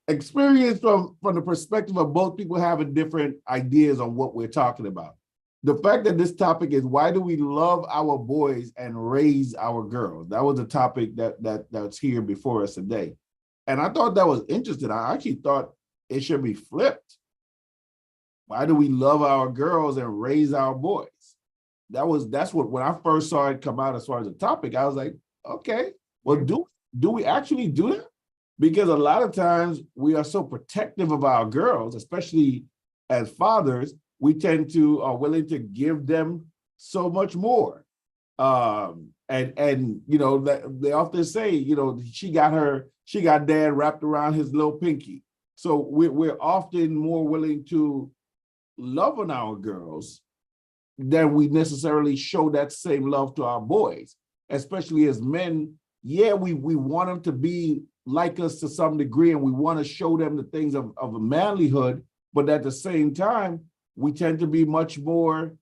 experience from the perspective of both people having different ideas on what we're talking about. The fact that this topic is why do we love our boys and raise our girls? That was a topic that's here before us today. And I thought that was interesting. I actually thought it should be flipped. Why do we love our girls and raise our boys? That's what when I first saw it come out as far as the topic, I was like, okay, well, do we actually do that? Because a lot of times we are so protective of our girls, especially as fathers, we tend to are willing to give them so much more. And you know, they often say, you know, she got dad wrapped around his little pinky. So we're often more willing to love on our girls than we necessarily show that same love to our boys, especially as men. Yeah, we want them to be like us to some degree, and we want to show them the things of a manlyhood, but at the same time, we tend to be much more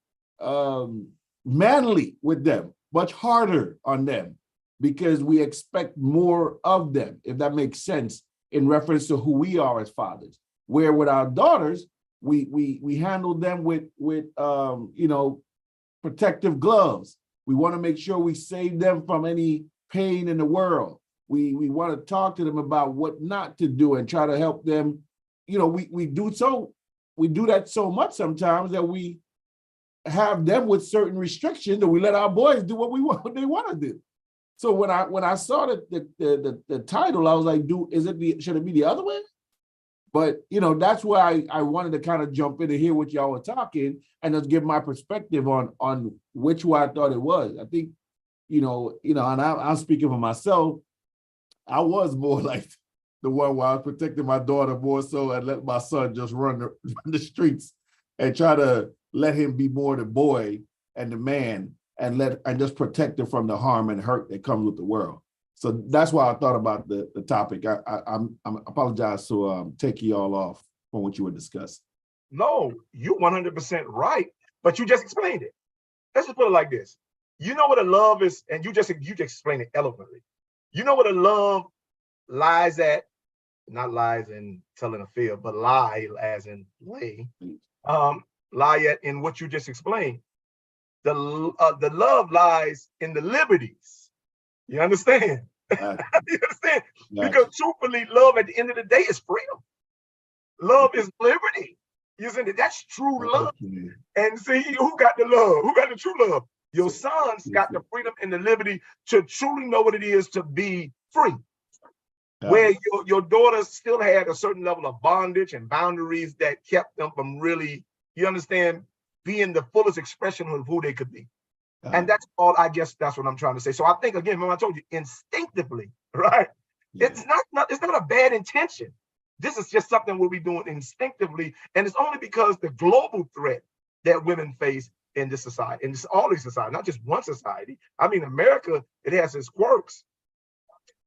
manly with them, much harder on them, because we expect more of them, if that makes sense, in reference to who we are as fathers. Where with our daughters, we handle them with you know, protective gloves. We want to make sure we save them from any pain in the world. We want to talk to them about what not to do and try to help them. You know, we do that so much sometimes that we have them with certain restrictions, and we let our boys do what they want to do. So when I saw the title, I was like, should it be the other way? But you know, that's why I wanted to kind of jump in and hear what y'all were talking and just give my perspective on which one I thought it was. I think, you know, and I'm speaking for myself. I was more like the one where I was protecting my daughter more so and let my son just run the streets and try to let him be more the boy and the man and just protect him from the harm and hurt that comes with the world. So that's why I thought about the topic. I apologize to take you all off from what you were discussing. No, you're 100% right, but you just explained it. Let's just put it like this. You know what a love is, and you just explained it eloquently. You know what a love lies at, not lies in telling a fib, but lie as in lay, lie at in what you just explained. The love lies in the liberties. You understand? You understand? Because truthfully, love at the end of the day is freedom. Love is liberty. You see, that's true love. And see, who got the love? Who got the true love? Your sons got the freedom and the liberty to truly know what it is to be free. Where your daughters still had a certain level of bondage and boundaries that kept them from really, you understand, being the fullest expression of who they could be. And that's all, I guess that's what I'm trying to say. So I think, again, remember I told you, instinctively, right? Yeah. It's not a bad intention. This is just something we'll be doing instinctively. And it's only because the global threat that women face in this society, in all these societies, not just one society. I mean, America, it has its quirks,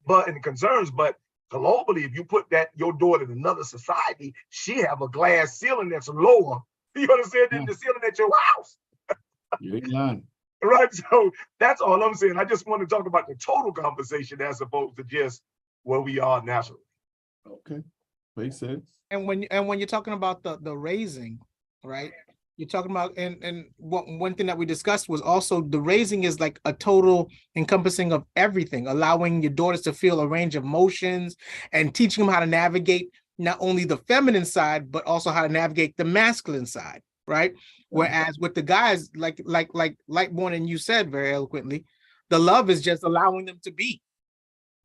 and concerns, but globally, if you put your daughter in another society, she have a glass ceiling that's lower, you understand, than the ceiling at your house. You ain't lying. Right, so that's all I'm saying. I just want to talk about the total conversation as opposed to just where we are naturally. Okay, makes sense. And when you're talking about the raising, right? You're talking about, and one thing that we discussed was also the raising is like a total encompassing of everything, allowing your daughters to feel a range of emotions and teaching them how to navigate not only the feminine side, but also how to navigate the masculine side, right? Whereas with the guys, like Lightborn and you said very eloquently, the love is just allowing them to be.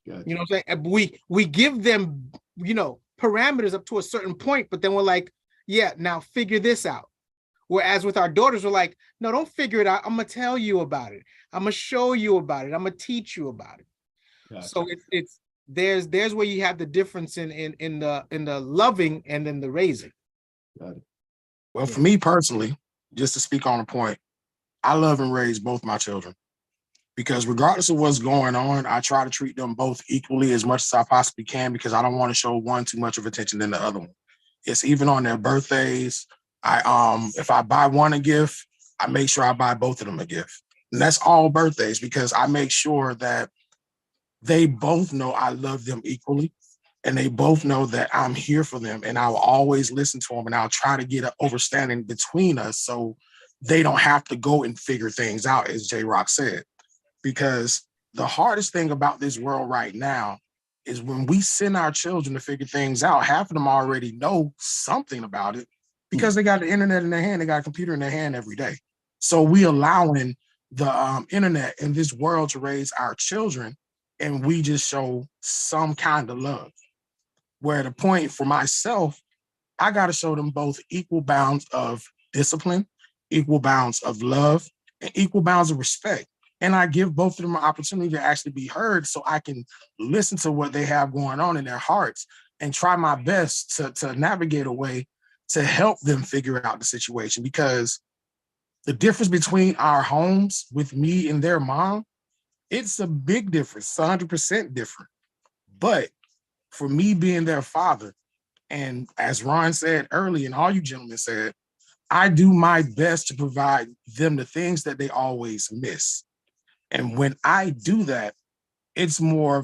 Gotcha. You know what I'm saying? And we give them, parameters up to a certain point, but then we're like, yeah, now figure this out. Whereas with our daughters, we're like, no, don't figure it out. I'm gonna tell you about it. I'm gonna show you about it. I'm gonna teach you about it. Gotcha. So it's there's where you have the difference in the loving and then the raising. Got it. Well, for me personally, just to speak on a point, I love and raise both my children because regardless of what's going on, I try to treat them both equally as much as I possibly can because I don't want to show one too much of attention than the other one. It's even on their birthdays. If I buy one a gift, I make sure I buy both of them a gift. And that's all birthdays because I make sure that they both know I love them equally. And they both know that I'm here for them and I'll always listen to them and I'll try to get an understanding between us so they don't have to go and figure things out, as J Rock said. Because the hardest thing about this world right now is when we send our children to figure things out, half of them already know something about it because they got the internet in their hand, they got a computer in their hand every day. So we allowing the internet and this world to raise our children and we just show some kind of love. Where the point for myself, I got to show them both equal bounds of discipline, equal bounds of love, and equal bounds of respect. And I give both of them an opportunity to actually be heard so I can listen to what they have going on in their hearts and try my best to navigate a way to help them figure out the situation. Because the difference between our homes with me and their mom, it's a big difference, 100% different. But for me being their father, and as Ron said earlier, and all you gentlemen said, I do my best to provide them the things that they always miss. And when I do that, it's more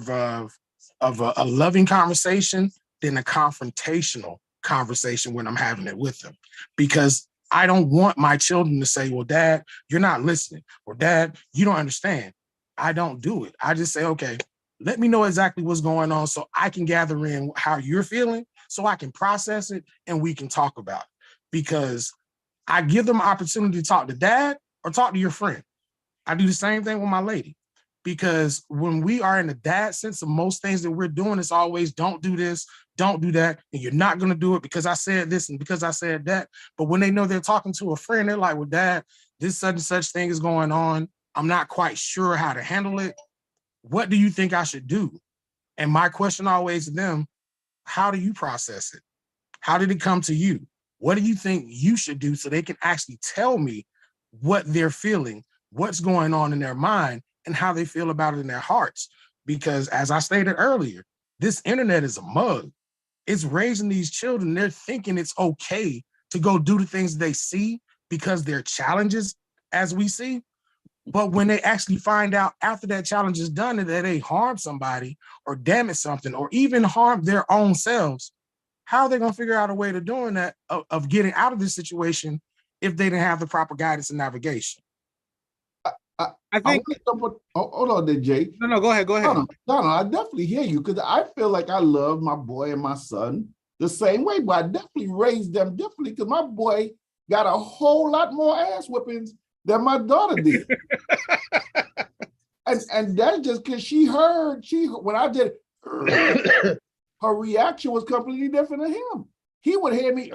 of a loving conversation than a confrontational conversation when I'm having it with them. Because I don't want my children to say, well, Dad, you're not listening, or Dad, you don't understand. I don't do it. I just say, okay, let me know exactly what's going on so I can gather in how you're feeling so I can process it and we can talk about it. Because I give them an opportunity to talk to Dad or talk to your friend. I do the same thing with my lady. Because when we are in the dad sense of most things that we're doing, it's always don't do this, don't do that, and you're not going to do it because I said this and because I said that. But when they know they're talking to a friend, they're like, well, Dad, this such and such thing is going on. I'm not quite sure how to handle it. What do you think I should do? And my question always to them, how do you process it? How did it come to you? What do you think you should do so they can actually tell me what they're feeling, what's going on in their mind, and how they feel about it in their hearts? Because as I stated earlier, this internet is a mug. It's raising these children. They're thinking it's okay to go do the things they see because they're challenges as we see. But when they actually find out after that challenge is done that they harm somebody or damage something or even harm their own selves, how are they going to figure out a way to doing that, of getting out of this situation if they didn't have the proper guidance and navigation? I think. Hold on there, Jay. No, go ahead. No, I definitely hear you because I feel like I love my boy and my son the same way, but I definitely raised them differently because my boy got a whole lot more ass whippings than my daughter did. and that's just because when I did her reaction was completely different than him. He would hear me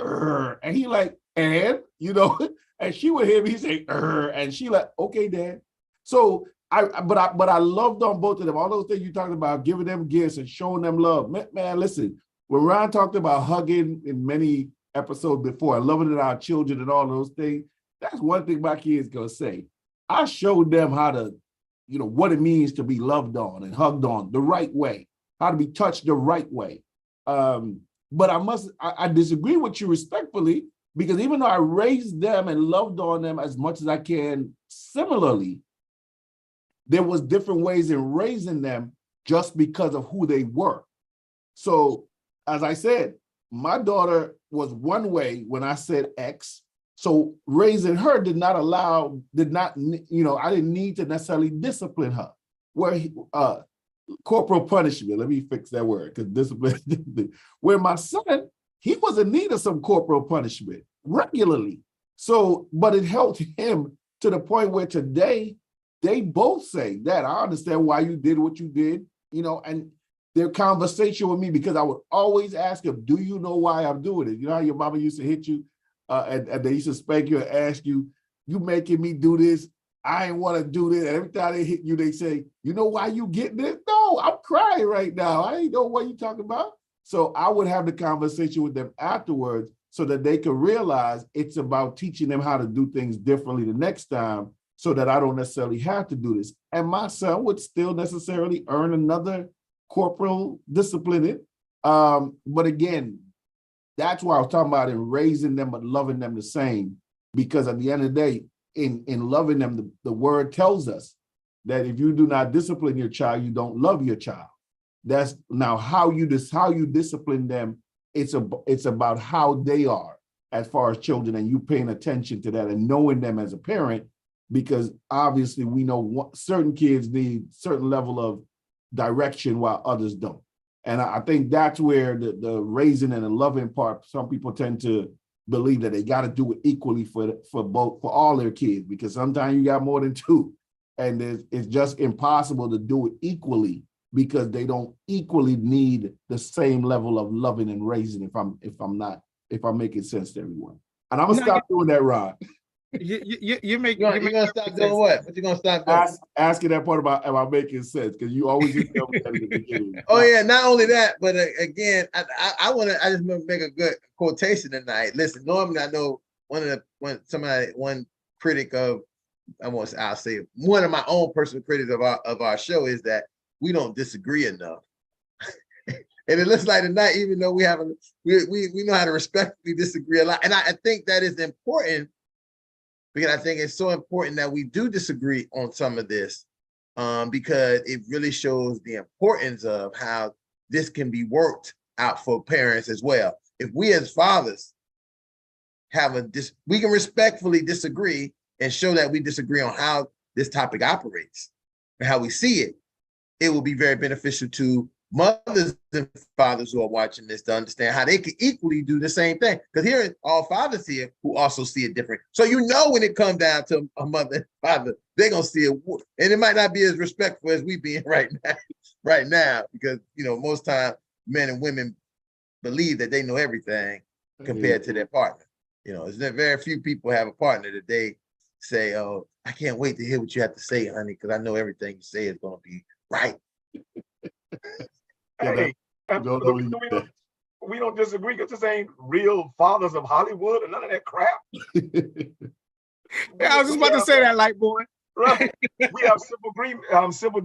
and he like, and and she would hear me say and she like, okay, Dad. So but I loved on both of them. All those things you talked about, giving them gifts and showing them love. Man, listen, when Ron talked about hugging in many episodes before, loving at our children and all those things, that's one thing my kids gonna say. I showed them how to, what it means to be loved on and hugged on the right way, how to be touched the right way. But I disagree with you respectfully, because even though I raised them and loved on them as much as I can similarly, there was different ways in raising them just because of who they were. So as I said, my daughter was one way when I said X. So raising her I didn't need to necessarily discipline her. Where corporal punishment, let me fix that word, because discipline, where my son, he was in need of some corporal punishment regularly. So, but it helped him to the point where today, they both say, Dad, I understand why you did what you did, you know, and their conversation with me, because I would always ask them, do you know why I'm doing it? You know how your mama used to hit you and they used to spank you and ask you, you making me do this? I ain't want to do this. And every time they hit you, they say, you know why you getting this? No, I'm crying right now. I ain't know what you talking about. So I would have the conversation with them afterwards so that they could realize it's about teaching them how to do things differently the next time so that I don't necessarily have to do this. And my son would still necessarily earn another corporal discipline. But again, that's why I was talking about in raising them but loving them the same, because at the end of the day, in loving them, the word tells us that if you do not discipline your child, you don't love your child. That's now how you discipline them. It's about how they are as far as children, and you paying attention to that and knowing them as a parent, because obviously we know certain kids need certain level of direction while others don't. And I think that's where the raising and the loving part, some people tend to believe that they got to do it equally for all their kids, because sometimes you got more than two, and it's just impossible to do it equally because they don't equally need the same level of loving and raising. If I'm making sense to everyone, and I'm gonna stop doing that, Ron. You're gonna stop doing what? What you gonna stop doing? Asking that part about am I making sense? Because you always just tell me that at the beginning. Oh yeah, not only that, but again, I just want to make a good quotation tonight. Listen, normally I know one critic of, I'll say one of my own personal critics of our show is that we don't disagree enough. And it looks like tonight, even though we know how to respectfully disagree a lot. And I think that is important, because I think it's so important that we do disagree on some of this, because it really shows the importance of how this can be worked out for parents as well. If we as fathers we can respectfully disagree and show that we disagree on how this topic operates and how we see it, it will be very beneficial to mothers and fathers who are watching this to understand how they can equally do the same thing. Because here are all fathers here who also see it different. So when it comes down to a mother and father, they're gonna see it, and it might not be as respectful as we being right now, because most times men and women believe that they know everything compared to their partner. There's very few people have a partner that they say, "Oh, I can't wait to hear what you have to say, honey, because I know everything you say is gonna be right." Hey, we don't disagree because this ain't Real Fathers of Hollywood or none of that crap. I was just about to say that, like, boy. Right. We have simple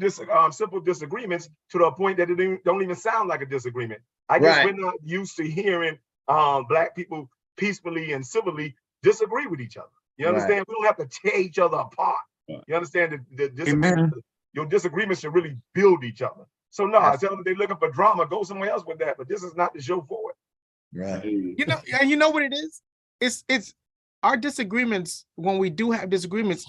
disagreements to the point that it don't even sound like a disagreement. I guess we're not used to hearing Black people peacefully and civilly disagree with each other. You understand? We don't have to tear each other apart. You understand? Your disagreements should really build each other. So no, I tell them they're looking for drama, go somewhere else with that. But this is not the show for it. Right. And you know what it is? It's our disagreements. When we do have disagreements,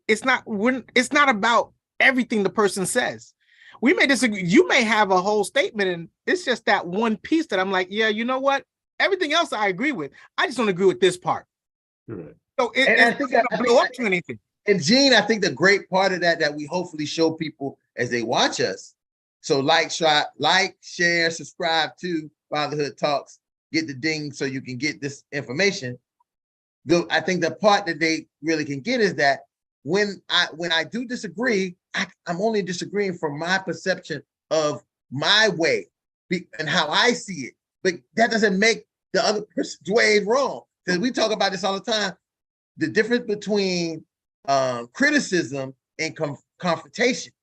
it's not about everything the person says. We may disagree. You may have a whole statement, and it's just that one piece that I'm like, yeah, you know what? Everything else I agree with. I just don't agree with this part. Correct. So it's not gonna blow up to anything. And Gene, I think the great part of that we hopefully show people as they watch us. So like, share, subscribe to Fatherhood Talks, get the ding so you can get this information. I think the part that they really can get is that when I do disagree, I'm only disagreeing from my perception of my way and how I see it. But that doesn't make the other person's way wrong. Because we talk about this all the time. The difference between criticism and confrontation.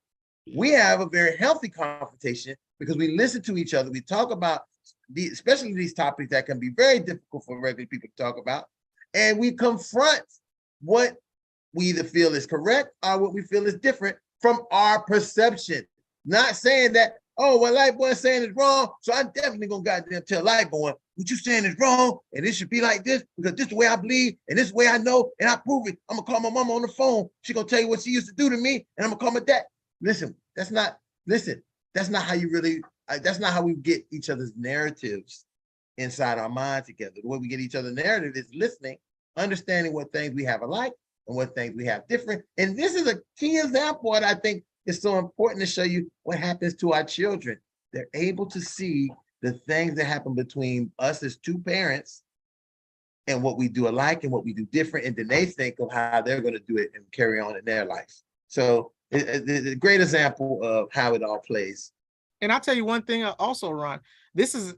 We have a very healthy confrontation because we listen to each other. We talk about especially these topics that can be very difficult for regular people to talk about. And we confront what we either feel is correct or what we feel is different from our perception. Not saying that, oh, what Light Boy is saying is wrong, so I'm definitely gonna goddamn tell Light Boy, what you saying is wrong, and it should be like this, because this is the way I believe, and this is the way I know, and I prove it. I'm gonna call my mama on the phone. She gonna tell you what she used to do to me, and I'm gonna call my dad. Listen, that's not how you really, that's not how we get each other's narratives inside our mind together. The way we get each other's narrative is listening, understanding what things we have alike and what things we have different. And this is a key example that I think it's so important to show you what happens to our children. They're able to see the things that happen between us as two parents and what we do alike and what we do different. And then they think of how they're going to do it and carry on in their life. So it's a great example of how it all plays. And I'll tell you one thing also, Ron, this is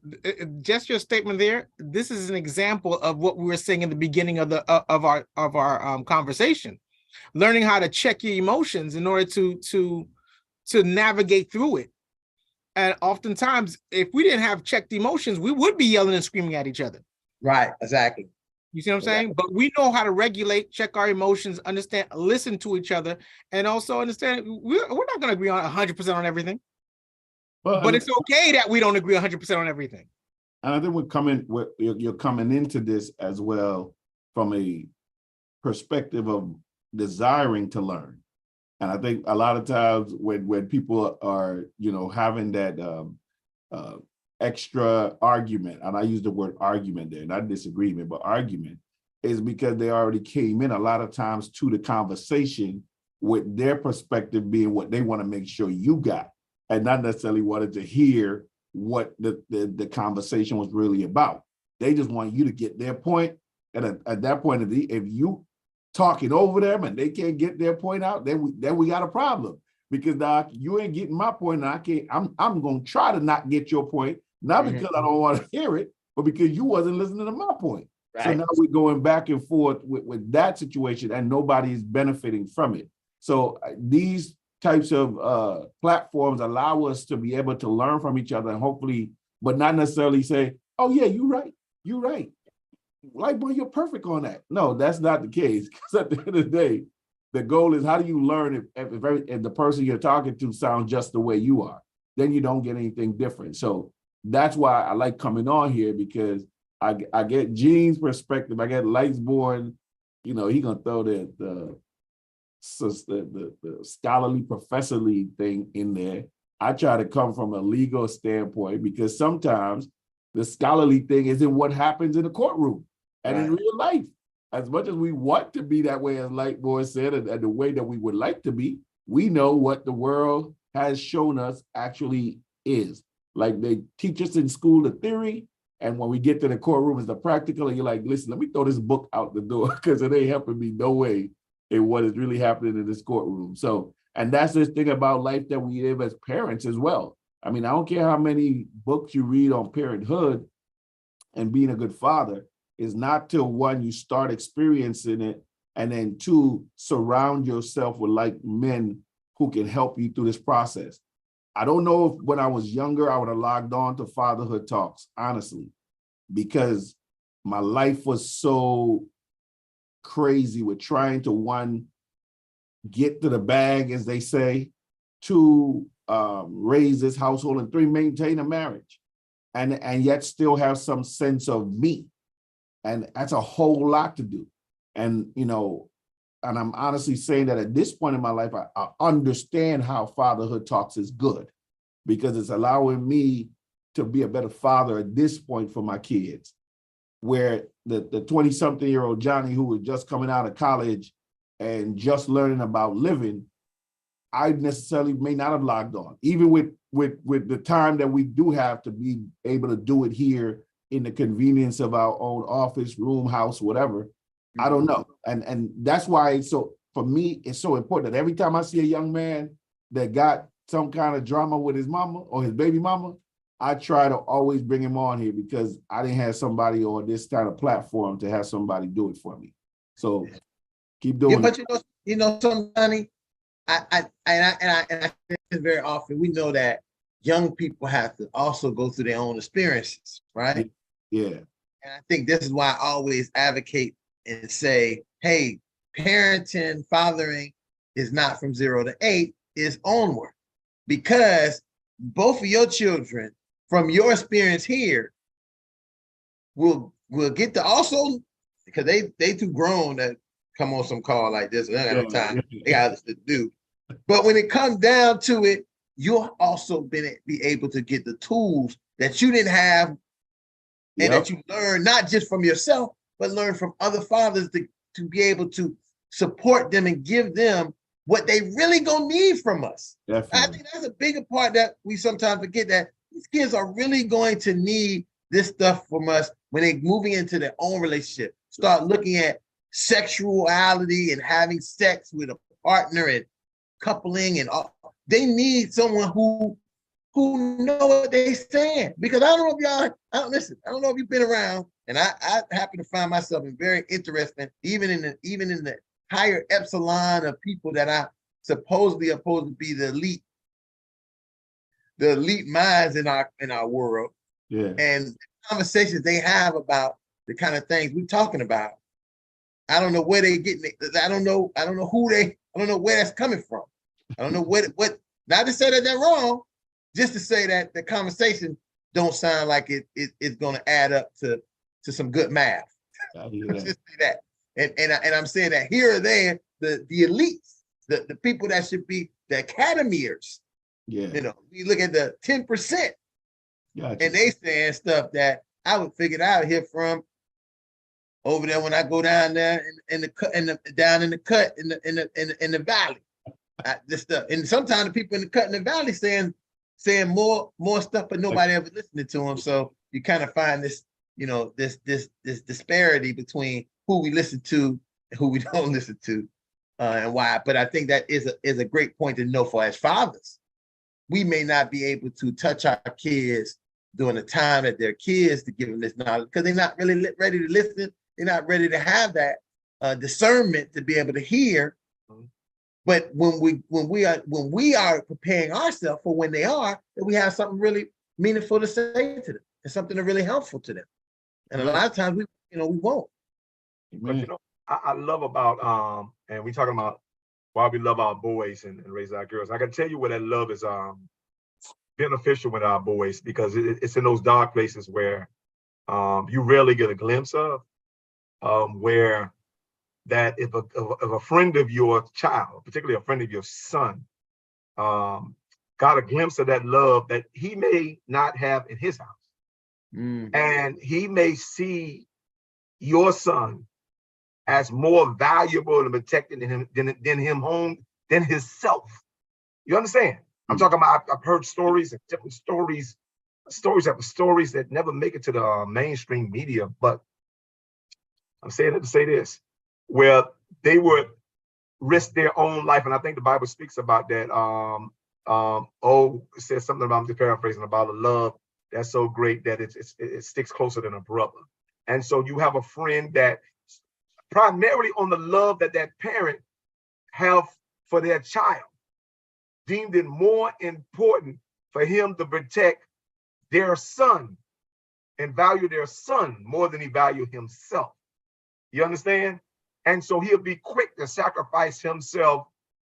just your statement there. This is an example of what we were saying in the beginning of our conversation, learning how to check your emotions in order to navigate through it. And oftentimes, if we didn't have checked emotions, we would be yelling and screaming at each other. Right, exactly. You see what I'm saying? But we know how to regulate, check our emotions, understand, listen to each other, and also understand we're not going to agree on 100% on everything. But it's okay that we don't agree 100% on everything. And I think you're coming into this as well from a perspective of desiring to learn. And I think a lot of times when people are, having that extra argument, and I use the word argument there, not disagreement, but argument, is because they already came in a lot of times to the conversation with their perspective being what they want to make sure you got, and not necessarily wanted to hear what the conversation was really about. They just want you to get their point. And at that point, if you talking over them and they can't get their point out, then we got a problem. Because now you ain't getting my point, and I'm gonna try to not get your point, not because I don't want to hear it, but because you wasn't listening to my point. Right. So now we're going back and forth with that situation, and nobody is benefiting from it. So these types of platforms allow us to be able to learn from each other, and hopefully, but not necessarily say, "Oh yeah, you're right." Like, boy, you're perfect on that. No, that's not the case. Because at the end of the day, the goal is how do you learn if the person you're talking to sounds just the way you are? Then you don't get anything different. So that's why I like coming on here, because I get Gene's perspective. I get Lightsborn. He gonna throw the scholarly, professorly thing in there. I try to come from a legal standpoint, because sometimes the scholarly thing isn't what happens in the courtroom and in real life. As much as we want to be that way, as Lightborn said, and the way that we would like to be, we know what the world has shown us actually is. Like, they teach us in school the theory, and when we get to the courtroom, it's the practical, and you're like, listen, let me throw this book out the door, because it ain't helping me no way in what is really happening in this courtroom. So, and that's this thing about life that we live as parents as well. I mean, I don't care how many books you read on parenthood and being a good father, is not till one, you start experiencing it, and then two, surround yourself with like men who can help you through this process. I don't know if when I was younger, I would have logged on to Fatherhood Talks, honestly, because my life was so crazy with trying to, one, get to the bag, as they say, two, raise this household, and three, maintain a marriage, and yet still have some sense of me. And that's a whole lot to do. And, and I'm honestly saying that at this point in my life, I understand how Fatherhood Talks is good, because it's allowing me to be a better father at this point for my kids, where the 20-something-year-old Johnny, who was just coming out of college and just learning about living, I necessarily may not have logged on, even with the time that we do have to be able to do it here in the convenience of our own office, room, house, whatever. I don't know. And that's why for me, it's so important that every time I see a young man that got some kind of drama with his mama or his baby mama, I try to always bring him on here, because I didn't have somebody on this kind of platform to have somebody do it for me. So keep doing it. But somebody, I very often, we know that young people have to also go through their own experiences, right? Yeah. And I think this is why I always advocate and say, hey, parenting, fathering is not from 0 to 8, it's onward. Because both of your children, from your experience here, will get to also, because they too grown to come on some call like this. They don't have time. They got to do. But when it comes down to it, you'll also be able to get the tools that you didn't have, and that you learn not just from yourself, but learn from other fathers to be able to support them and give them what they really gonna need from us. Definitely. I think that's a bigger part that we sometimes forget, that these kids are really going to need this stuff from us when they're moving into their own relationship. Start looking at sexuality and having sex with a partner and coupling and all. They need someone who know what they're saying. Because I don't know if y'all, I don't know if you've been around, and I happen to find myself in very interesting, even in the higher epsilon of people that I supposedly are supposed to be the elite minds in our world. Yeah. And conversations they have about the kind of things we're talking about. I don't know where they getting it. I don't know where that's coming from. I don't know what, not to say that they're wrong, just to say that the conversation don't sound like it's going to add up to some good math. Just say that. And I'm saying that here or there, the elites, the people that should be the academiers, Yeah. you know, you look at the 10%, Gotcha. and they saying stuff that I would figure out here from over there when I go down there in the cut in the valley. This stuff, and sometimes the people in the cut in the valley saying more stuff, but nobody ever listening to them. So you kind of find this, you know, this disparity between who we listen to and who we don't listen to, and why. But I think that is a great point to know for as fathers. We may not be able to touch our kids during the time that they're kids to give them this knowledge because they're not really ready to listen. They're not ready to have that discernment to be able to hear. But when we are preparing ourselves for when they are, that we have something really meaningful to say to them and something that really helpful to them. And a lot of times we won't. But you know, I love about and we talking about why we love our boys and raise our girls. I can tell you where that love is beneficial with our boys, because it's in those dark places where you rarely get a glimpse of, where that if a friend of your child, particularly a friend of your son, got a glimpse of that love that he may not have in his house, and he may see your son as more valuable and protected than himself. You understand? I'm talking about, I've heard stories and different stories after stories that never make it to the mainstream media, but I'm saying it to say this, where they would risk their own life. And I think the Bible speaks about that. It says something about, I'm just paraphrasing, about a love that's so great that it sticks closer than a brother. And so you have a friend that primarily on the love that parent have for their child, deemed it more important for him to protect their son and value their son more than he valued himself. You understand? And so he'll be quick to sacrifice himself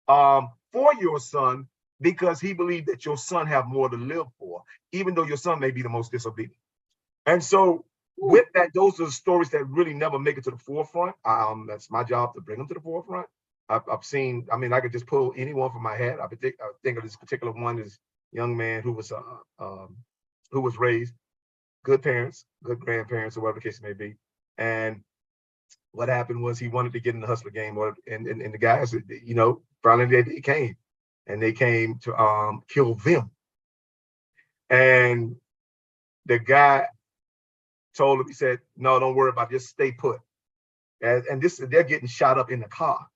for your son because he believed that your son have more to live for, even though your son may be the most disobedient. And so with that, those are the stories that really never make it to the forefront. That's my job to bring them to the forefront. I've seen, I mean, I could just pull anyone from my head. I think of this particular one, this young man who was raised good parents, good grandparents, or whatever the case may be. And what happened was he wanted to get in the hustler game, and the guys, you know, finally they came to kill them. And the guy told him, he said, no, don't worry about it, just stay put. And they're getting shot up in the car.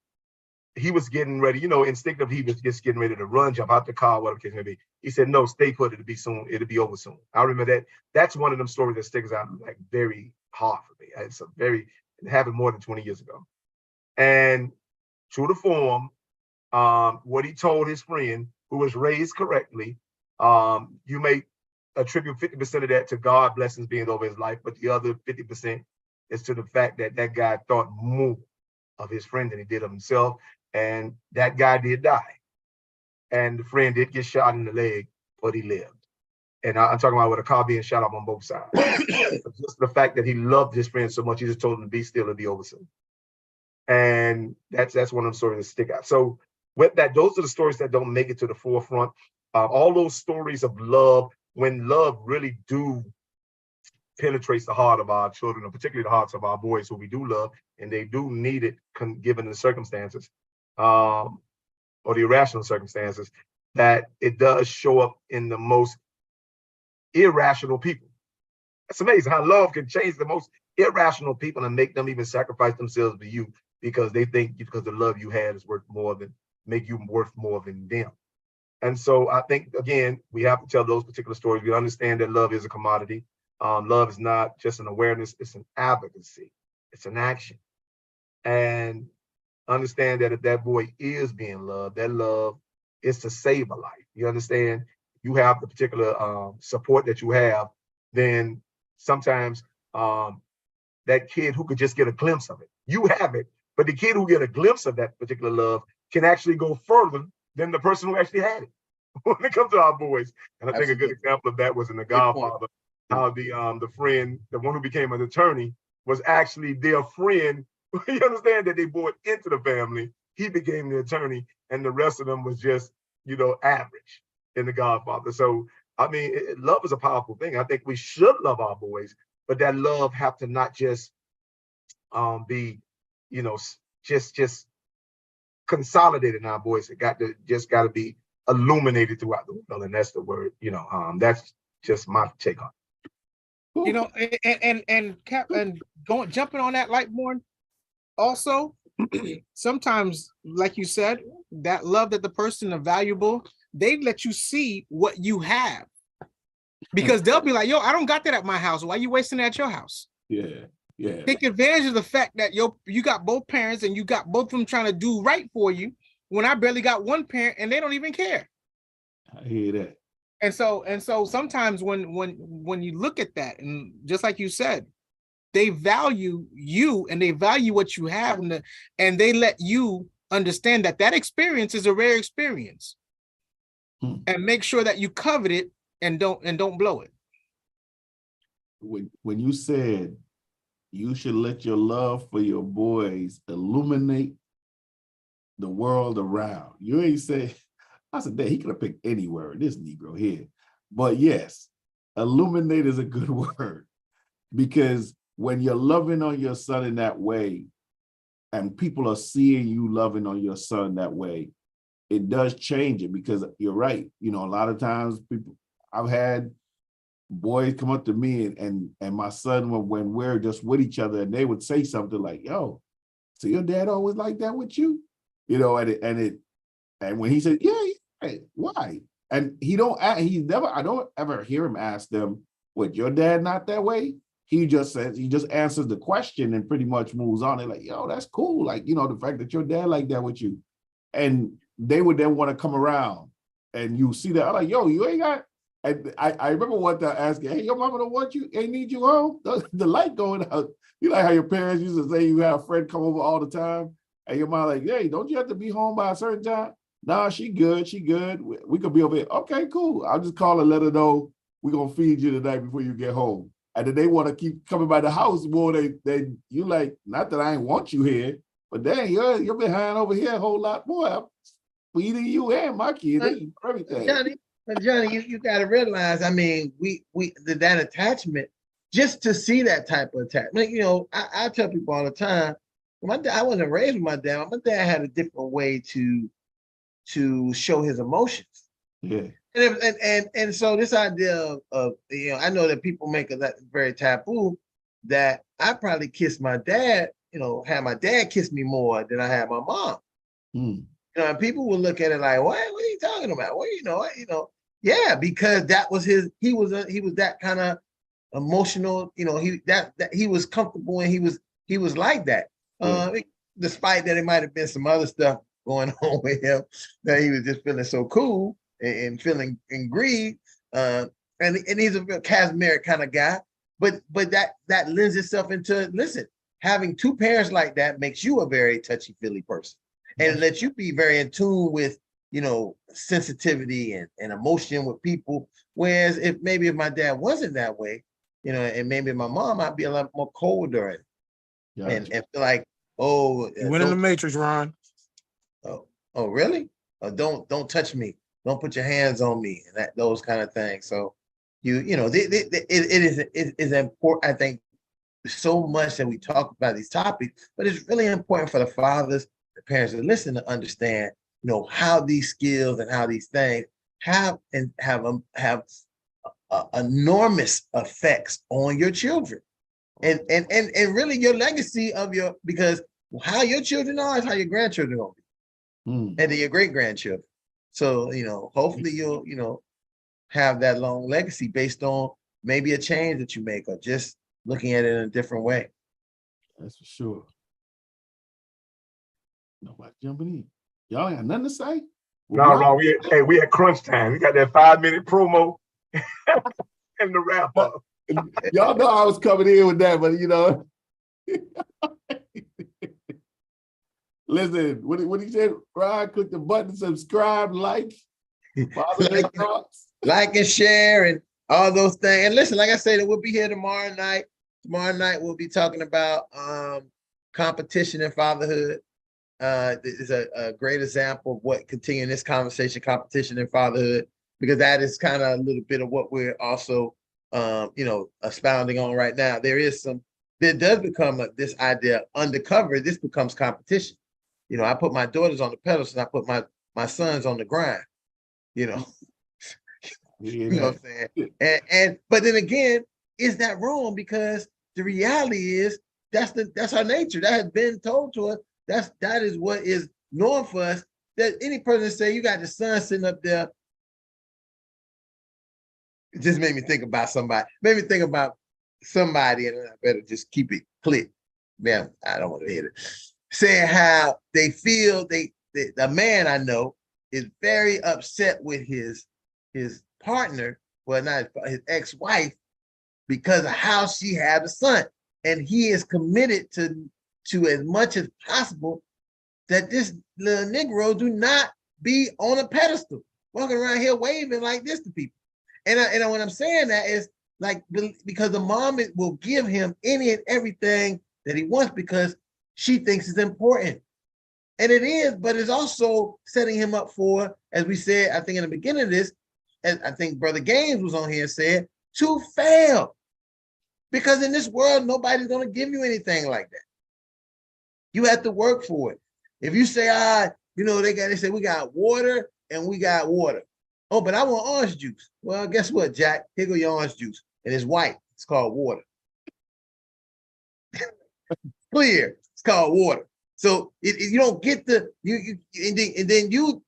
He was getting ready, you know, instinctively, he was just getting ready to run, jump out the car, whatever the case may be. He said, no, stay put, it'll be soon, it'll be over soon. I remember that. That's one of them stories that sticks out like very hard for me. It happened more than 20 years ago. And true to form, what he told his friend, who was raised correctly, you may attribute 50% of that to God blessings being over his life, but the other 50% is to the fact that that guy thought more of his friend than he did of himself. And that guy did die. And the friend did get shot in the leg, but he lived. And I'm talking about with a car being shot up on both sides. Just the fact that he loved his friend so much, he just told him to be still and be over soon. And that's one of them stories that stick out. So with that, those are the stories that don't make it to the forefront. All those stories of love, when love really do penetrates the heart of our children, or particularly the hearts of our boys who we do love, and they do need it given the circumstances. or the irrational circumstances, that it does show up in the most irrational people. It's amazing how love can change the most irrational people and make them even sacrifice themselves for you because they think because the love you had is worth more than, make you worth more than them. And so I think, again, we have to tell those particular stories. We understand that love is a commodity. Love is not just an awareness, it's an advocacy, it's an action. And understand that if that boy is being loved, that love is to save a life. You understand? You have the particular support that you have, then sometimes that kid who could just get a glimpse of it, you have it, but the kid who get a glimpse of that particular love can actually go further than the person who actually had it when it comes to our boys. And I think a good example of that was in The Godfather, how the friend, the one who became an attorney, was actually their friend. You understand that they brought into the family. He became the attorney, and the rest of them was just, average in The Godfather. So, I mean, love is a powerful thing. I think we should love our boys, but that love have to not just be, just consolidated in our boys. It got to be illuminated throughout the world, and that's the word. That's just my take on it. And jumping on that, Lightborn. Also, sometimes, like you said, that love that the person is valuable, they let you see what you have. Because they'll be like, yo, I don't got that at my house. Why are you wasting that at your house? Yeah. Take advantage of the fact that you got both parents and you got both of them trying to do right for you when I barely got one parent and they don't even care. I hear that. And so sometimes when you look at that, and just like you said, they value you and they value what you have, and they let you understand that experience is a rare experience, and make sure that you covet it and don't blow it. When you said you should let your love for your boys illuminate the world around, you ain't say, I said, he could have picked any word, this Negro here. But yes, illuminate is a good word, because when you're loving on your son in that way, and people are seeing you loving on your son that way, it does change it, because you're right. A lot of times I've had boys come up to me and my son, when we're just with each other, and they would say something like, yo, so your dad always like that with you? And when he said, yeah, why? And I don't ever hear him ask them, what, your dad not that way? He just answers the question and pretty much moves on. They're like, yo, that's cool. Like, the fact that your dad like that with you. And they would then want to come around, and you see that. I'm like, yo, you ain't got, and I remember one time asking, hey, your mama don't want you, ain't need you home? The light going out. You like how your parents used to say you have a friend come over all the time, and your mom like, hey, don't you have to be home by a certain time? Nah, she good. We could be over here. Okay, cool. I'll just call and let her know we're going to feed you tonight before you get home. And then they want to keep coming by the house more. You like, not that I ain't want you here, but dang, you're behind over here a whole lot more. I'm feeding you and my kids, everything. Johnny, you got to realize, I mean, that attachment, just to see that type of attachment, I tell people all the time, I wasn't raised with my dad. My dad had a different way to show his emotions. Yeah. And so this idea of I know that people make that very taboo, that I probably kissed my dad, had my dad kiss me more than I had my mom. And people will look at it like, what are you talking about? Yeah, because that was he was that kind of emotional, he was comfortable, and he was like that. Despite that, it might have been some other stuff going on with him, that he was just feeling so cool and feeling grieved. And he's a real charismatic kind of guy. But that lends itself into, listen, having two parents like that makes you a very touchy-feely person, and it lets you be very in tune with, sensitivity and emotion with people. Whereas if my dad wasn't that way, and maybe my mom, I'd be a lot more colder and feel like, oh, you went in the Matrix, Ron. Oh, really? Don't touch me. Don't put your hands on me, and those kind of things. So, it is important. I think so much that we talk about these topics, but it's really important for the fathers, the parents that listen, to understand how these skills and how these things have enormous effects on your children, and really your legacy of because how your children are is how your grandchildren are, and then your great grandchildren. So hopefully you'll have that long legacy based on maybe a change that you make or just looking at it in a different way. That's for sure. Nobody jumping in. Y'all ain't got nothing to say? No, Ron, we had crunch time. We got that 5-minute promo and the wrap up. Y'all know I was coming in with that, but listen, what he said, Ron, click the button, subscribe, like and share and all those things. And listen, like I said, we'll be here tomorrow night. Tomorrow night we'll be talking about competition in fatherhood. This is a great example of what continuing this conversation, competition in fatherhood, because that is kind of a little bit of what we're also expounding on right now. There does become this idea undercover. This becomes competition. I put my daughters on the pedals and I put my sons on the grind. You know what I'm saying? But then again, is that wrong? Because the reality is that's our nature. That has been told to us. That is what is norm for us. That any person say you got the son sitting up there, it just made me think about somebody. Made me think about somebody, and I better just keep it click. Man, I don't want to hear it. Saying how they feel the man I know is very upset with his partner, well, not his ex-wife, because of how she had a son. And he is committed to as much as possible that this little Negro do not be on a pedestal, walking around here waving like this to people. And when I'm saying that is like, because the mom will give him any and everything that he wants because she thinks it's important. And it is, but it's also setting him up for, as we said, I think in the beginning of this, and I think Brother Gaines was on here and said, to fail. Because in this world, nobody's going to give you anything like that. You have to work for it. If you say, they say we got water and we got water. Oh, but I want orange juice. Well, guess what, Jack? Here go your orange juice. And it's white. It's called water. Clear. It's called water. So you don't get then you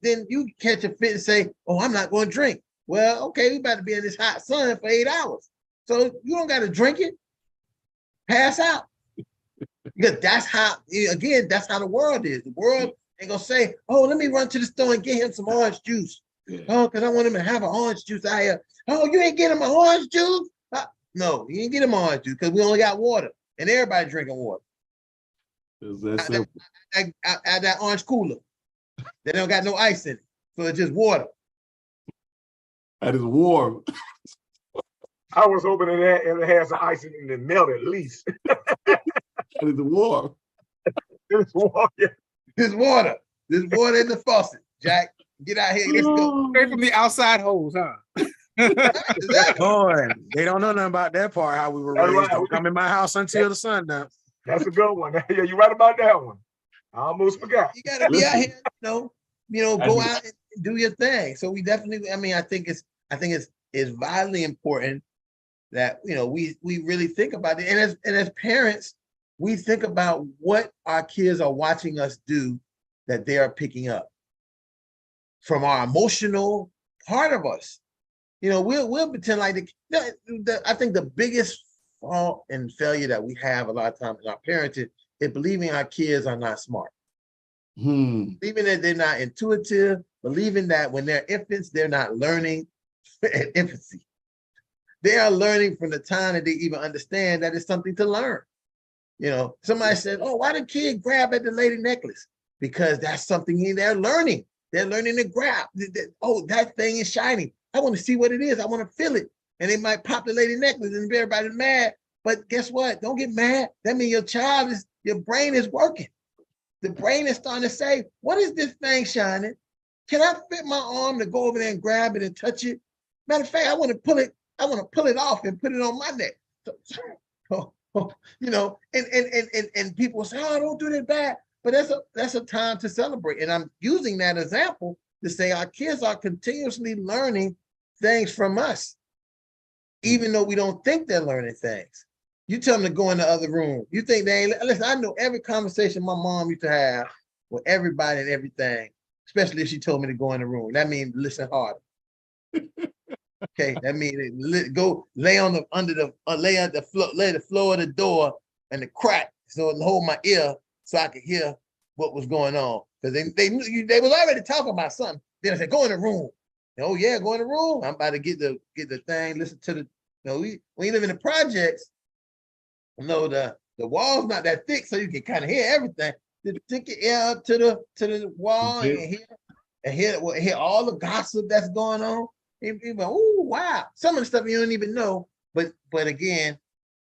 catch a fit and say, oh, I'm not going to drink. Well, okay, we about to be in this hot sun for 8 hours. So you don't got to drink it. Pass out. Because that's how the world is. The world ain't gonna say, oh, let me run to the store and get him some orange juice. Yeah. Oh, because I want him to have an orange juice out here. Oh, you ain't get him an orange juice? No, you ain't get him orange juice because we only got water and everybody drinking water. That orange cooler. They don't got no ice in it. So it's just water. That is warm. I was hoping that it has some ice in it and melt at least. That is warm. It's water. It's water. There's water in the faucet. Jack, get out here. Let's go. Straight from the outside hose, huh? Boy, they don't know nothing about that part, how we were raised. Right. Don't come in my house until the sun down. That's a good one. Yeah, you're right about that one. I almost forgot. You gotta be out here, go out and do your thing. So we definitely, I think it's vitally important that we really think about it. And as parents, we think about what our kids are watching us do that they are picking up from our emotional part of us. We'll pretend like I think the biggest fault and failure that we have a lot of times in our parenting is believing our kids are not smart. Believing that they're not intuitive, believing that when they're infants, they're not learning at infancy. They are learning from the time that they even understand that it's something to learn. Somebody said, oh, why did kid grab at the lady necklace? Because that's something they're learning. They're learning to grab. Oh, that thing is shining. I want to see what it is. I want to feel it. And they might pop the lady necklace and everybody's mad. But guess what? Don't get mad. That means your brain is working. The brain is starting to say, what is this thing shining? Can I fit my arm to go over there and grab it and touch it? Matter of fact, I want to pull it off and put it on my neck. And people say, oh, don't do that bad. but that's a time to celebrate. And I'm using that example to say our kids are continuously learning things from us, even though we don't think they're learning things. You tell them to go in the other room. You think they ain't, listen, I know every conversation my mom used to have with everybody and everything, especially if she told me to go in the room. That means listen harder. Okay, that means go lay on the under the lay at the floor, lay the floor of the door and the crack, so it hold my ear so I could hear what was going on. Because they was already talking about something. Then I said, go in the room. Oh yeah, go in the room. I'm about to get the thing, listen to the, you know, when you live in the projects, you know, the wall's not that thick, so you can kind of hear everything. Just stick your ear up to the wall and hear all the gossip that's going on. And you go, oh wow, some of the stuff you don't even know. But again,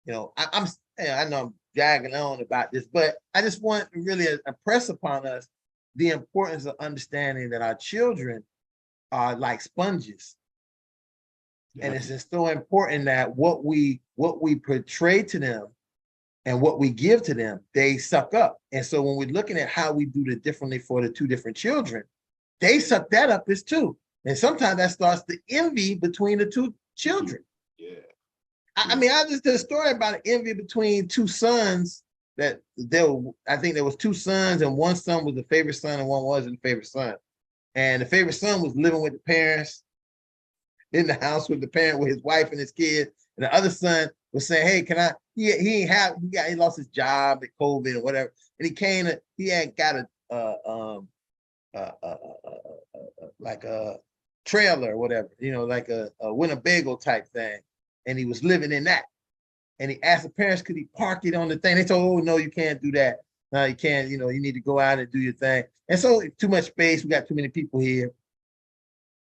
you know, I know I'm dragging on about this, but I just want to really impress upon us the importance of understanding that our children are like sponges. And it's just so important that what we portray to them and what we give to them, they suck up. And so when we're looking at how we do it differently for the two different children, they suck that up as too. And sometimes that starts the envy between the two children. Yeah. I mean, I just did a story about an envy between two sons that I think there was two sons, and one son was the favorite son and one wasn't the favorite son. And the favorite son was living with the parents in the house with the parent, with his wife and his kids. And the other son was saying, hey, can I, he lost his job at COVID or whatever. And he had got like a trailer or whatever, you know, like a Winnebago type thing. And he was living in that. And he asked the parents, could he park it on the thing? They told, oh, no, you can't do that. No, you can't, you know, you need to go out and do your thing. And so too much space, we got too many people here.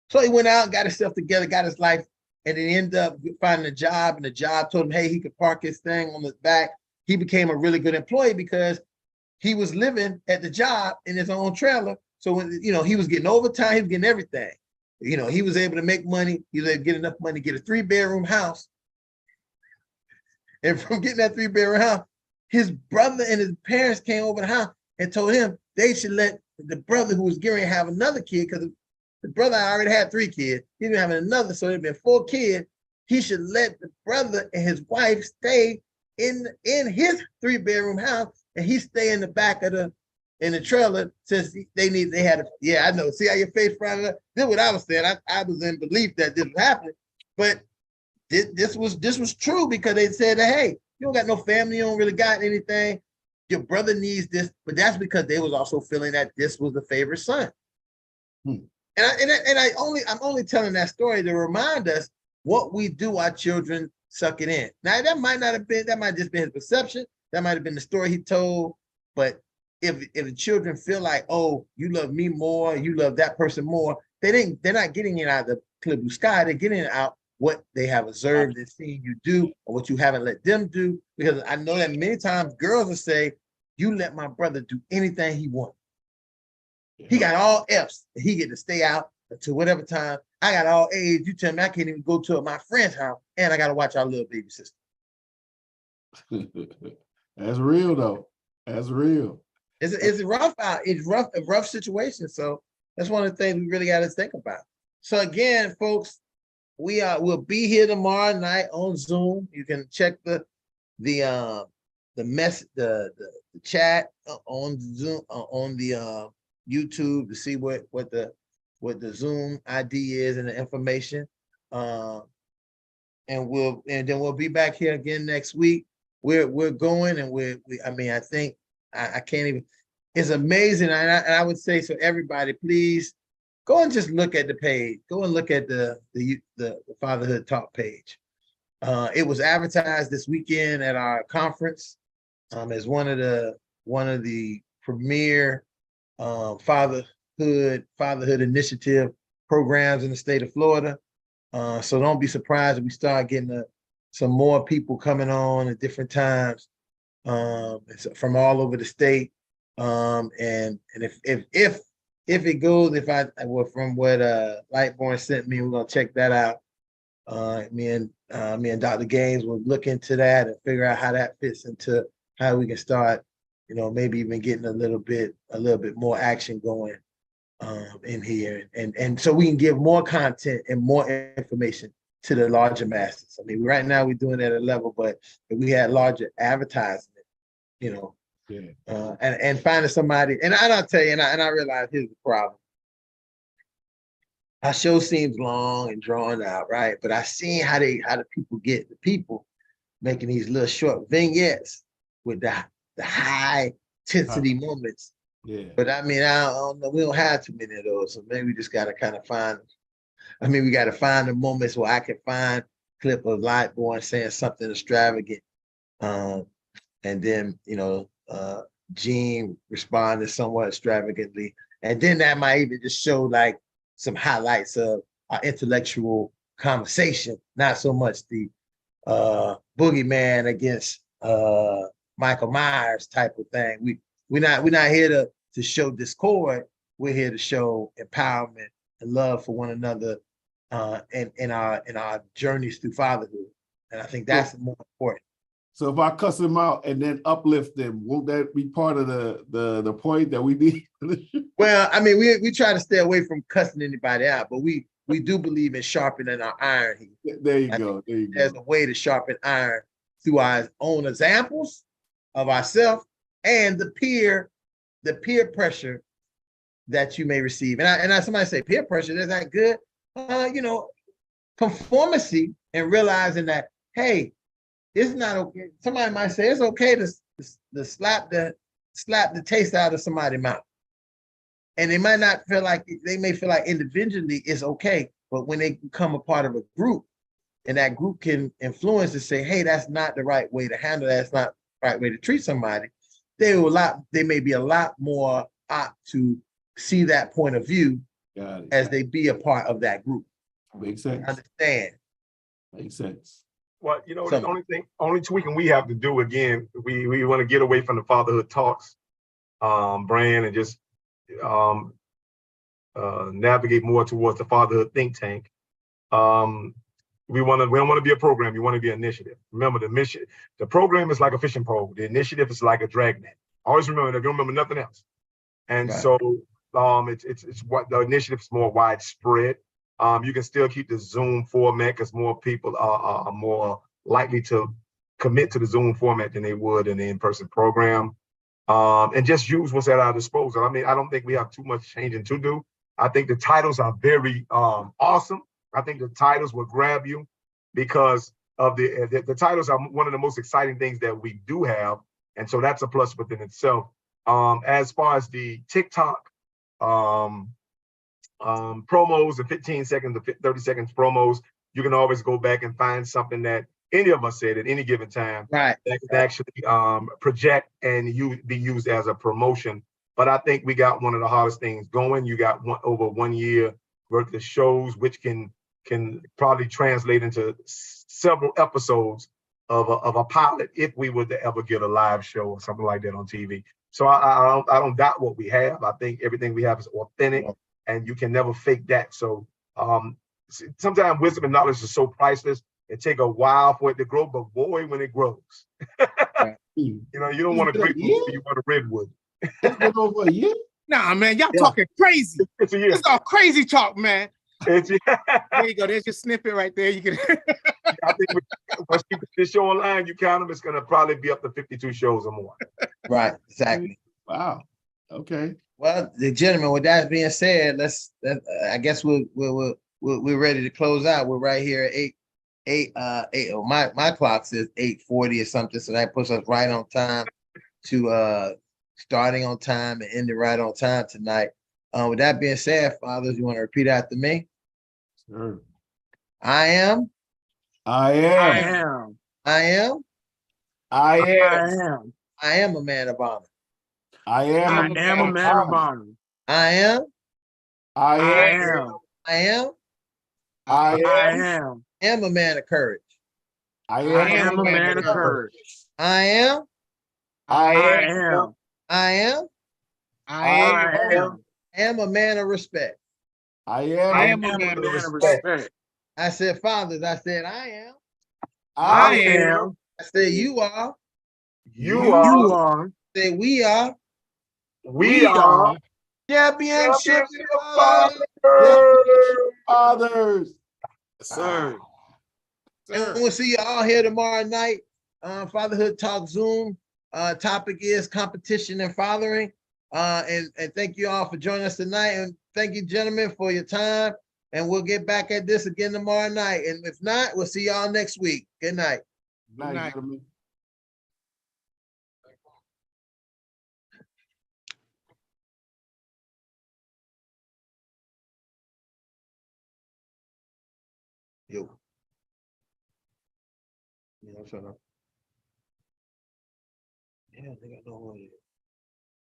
So he went out, got himself together, got his life, and then ended up finding a job, and the job told him, hey, he could park his thing on the back. He became a really good employee because he was living at the job in his own trailer. So when, you know, he was getting overtime, he was getting everything. You know, he was able to make money. He was able to get enough money to get a 3-bedroom house. And from getting that 3-bedroom house, his brother and his parents came over the house and told him they should let the brother who was getting ready to have another kid, because the brother already had 3 kids, he was having another, so there'd been 4 kids. He should let the brother and his wife stay in his 3-bedroom house, and he stay in the back of the trailer since they had a, yeah, I know. See how your face frowned up? This is what I was saying. I was in belief that this was happening, but this was true because they said that, hey, you don't got no family, you don't really got anything. Your brother needs this, but that's because they was also feeling that this was the favorite son. And I'm only telling that story to remind us what we do, our children suck it in. Now that might just been his perception. That might have been the story he told. But if the children feel like, oh, you love me more, you love that person more, they're not getting it out of the clear blue sky. They're getting it out what they have observed and seen you do, or what you haven't let them do. Because I know that many times girls will say, you let my brother do anything he wants. He got all F's, and he get to stay out until whatever time. I got all A's. You tell me I can't even go to my friend's house, and I got to watch our little baby sister. That's real, though. That's real. It's rough out. It's a rough situation. So that's one of the things we really got to think about. So again, folks, we'll be here tomorrow night on Zoom. You can check the chat on Zoom on the YouTube to see what the Zoom ID is and the information. And then we'll be back here again next week. We're going, and I think I can't even. It's amazing, and I would say so. Everybody, please go and just look at the page. Go and look at the Fatherhood Talk page. It was advertised this weekend at our conference as one of the premier fatherhood initiative programs in the state of Florida. So don't be surprised if we start getting some more people coming on at different times from all over the state. And if it goes, from what Lightborn sent me, we're gonna check that out. Me and Dr. Gaines will look into that and figure out how that fits into how we can start you know, maybe even getting a little bit more action going in here, and so we can give more content and more information to the larger masses. I mean, right now we're doing it at a level, but if we had larger advertisement, you know, and finding somebody, and I'll tell you, and I realize here's the problem. Our show seems long and drawn out, right? But I seen how the people making these little short vignettes with the high intensity moments. Yeah. But I mean, I don't know, we don't have too many of those. So maybe we just gotta kind of we gotta find the moments where I can find a clip of Lightborn saying something extravagant. And then, you know, Gene responded somewhat extravagantly. And then that might even just show like some highlights of our intellectual conversation, not so much the boogeyman against Michael Myers type of thing. We're not here to show discord. We're here to show empowerment and love for one another in our journeys through fatherhood. And I think that's more important. So if I cuss them out and then uplift them, won't that be part of the point that we need? Well, I mean, we try to stay away from cussing anybody out, but we do believe in sharpening our iron. There you go. There's a way to sharpen iron through our own examples of ourselves and the peer pressure that you may receive. And somebody say peer pressure, that's not good. You know, conformity and realizing that, hey, it's not okay. Somebody might say it's okay to slap the taste out of somebody's mouth. And they might not feel like, they may feel like individually it's okay, but when they become a part of a group and that group can influence and say, hey, that's not the right way to handle that, that's not the right way to treat somebody, they may be a lot more apt to see that point of view as they be a part of that group. Makes sense. Understand. Makes sense. Well, you know, the only tweaking we have to do, again, we want to get away from the fatherhood talks brand and just navigate more towards the Fatherhood Think Tank. We don't want to be a program. We want to be an initiative. Remember, the program is like a fishing pole. The initiative is like a dragnet. Always remember that. If you don't remember nothing else. And so it's what the initiative is more widespread. You can still keep the Zoom format because more people are more likely to commit to the Zoom format than they would in the in-person program. And just use what's at our disposal. I mean, I don't think we have too much changing to do. I think the titles are very awesome. I think the titles will grab you because of the titles are one of the most exciting things that we do have. And so that's a plus within itself. As far as the TikTok promos, the 15 seconds to 30 seconds promos, you can always go back and find something that any of us said at any given time that can actually project and be used as a promotion. But I think we got one of the hardest things going. You got over 1 year worth of shows, which can probably translate into several episodes of a pilot if we were to ever get a live show or something like that on TV. So I don't doubt what we have. I think everything we have is authentic, and you can never fake that. So sometimes wisdom and knowledge is so priceless. It take a while for it to grow, but boy, when it grows, you know, you don't want a great wood, you want a redwood. It's been over a year. Nah, man, y'all talking crazy. It's a year. It's all crazy talk, man. There you go. There's your snippet right there. You can. I think once you put this show online, you count them, it's going to probably be up to 52 shows or more. Right, exactly. Wow. Okay. Well, the gentlemen, with that being said, I guess we're ready to close out. We're right here at 8. My clock says 8:40 or something, so that puts us right on time to starting on time and ending right on time tonight. With that being said, fathers, you want to repeat after me? Sure. I am I am a man of honor. I am a man of honor. I am a man of courage. I am a man of courage. I am a man of respect. I am a man of respect. I said, fathers, I said, I am. I am. I said, you are. You are. I say we are We are championship championship fathers. Fathers. Yes, sir. And Sir. we'll see you all here tomorrow night. Fatherhood Talk Zoom. Topic is competition and fathering. And thank you all for joining us tonight. And thank you, gentlemen, for your time. And we'll get back at this again tomorrow night. And if not, we'll see y'all next week. Good night. Night, night. gentlemen. Yo. Yeah, I'm shut up. Yeah, they got no one.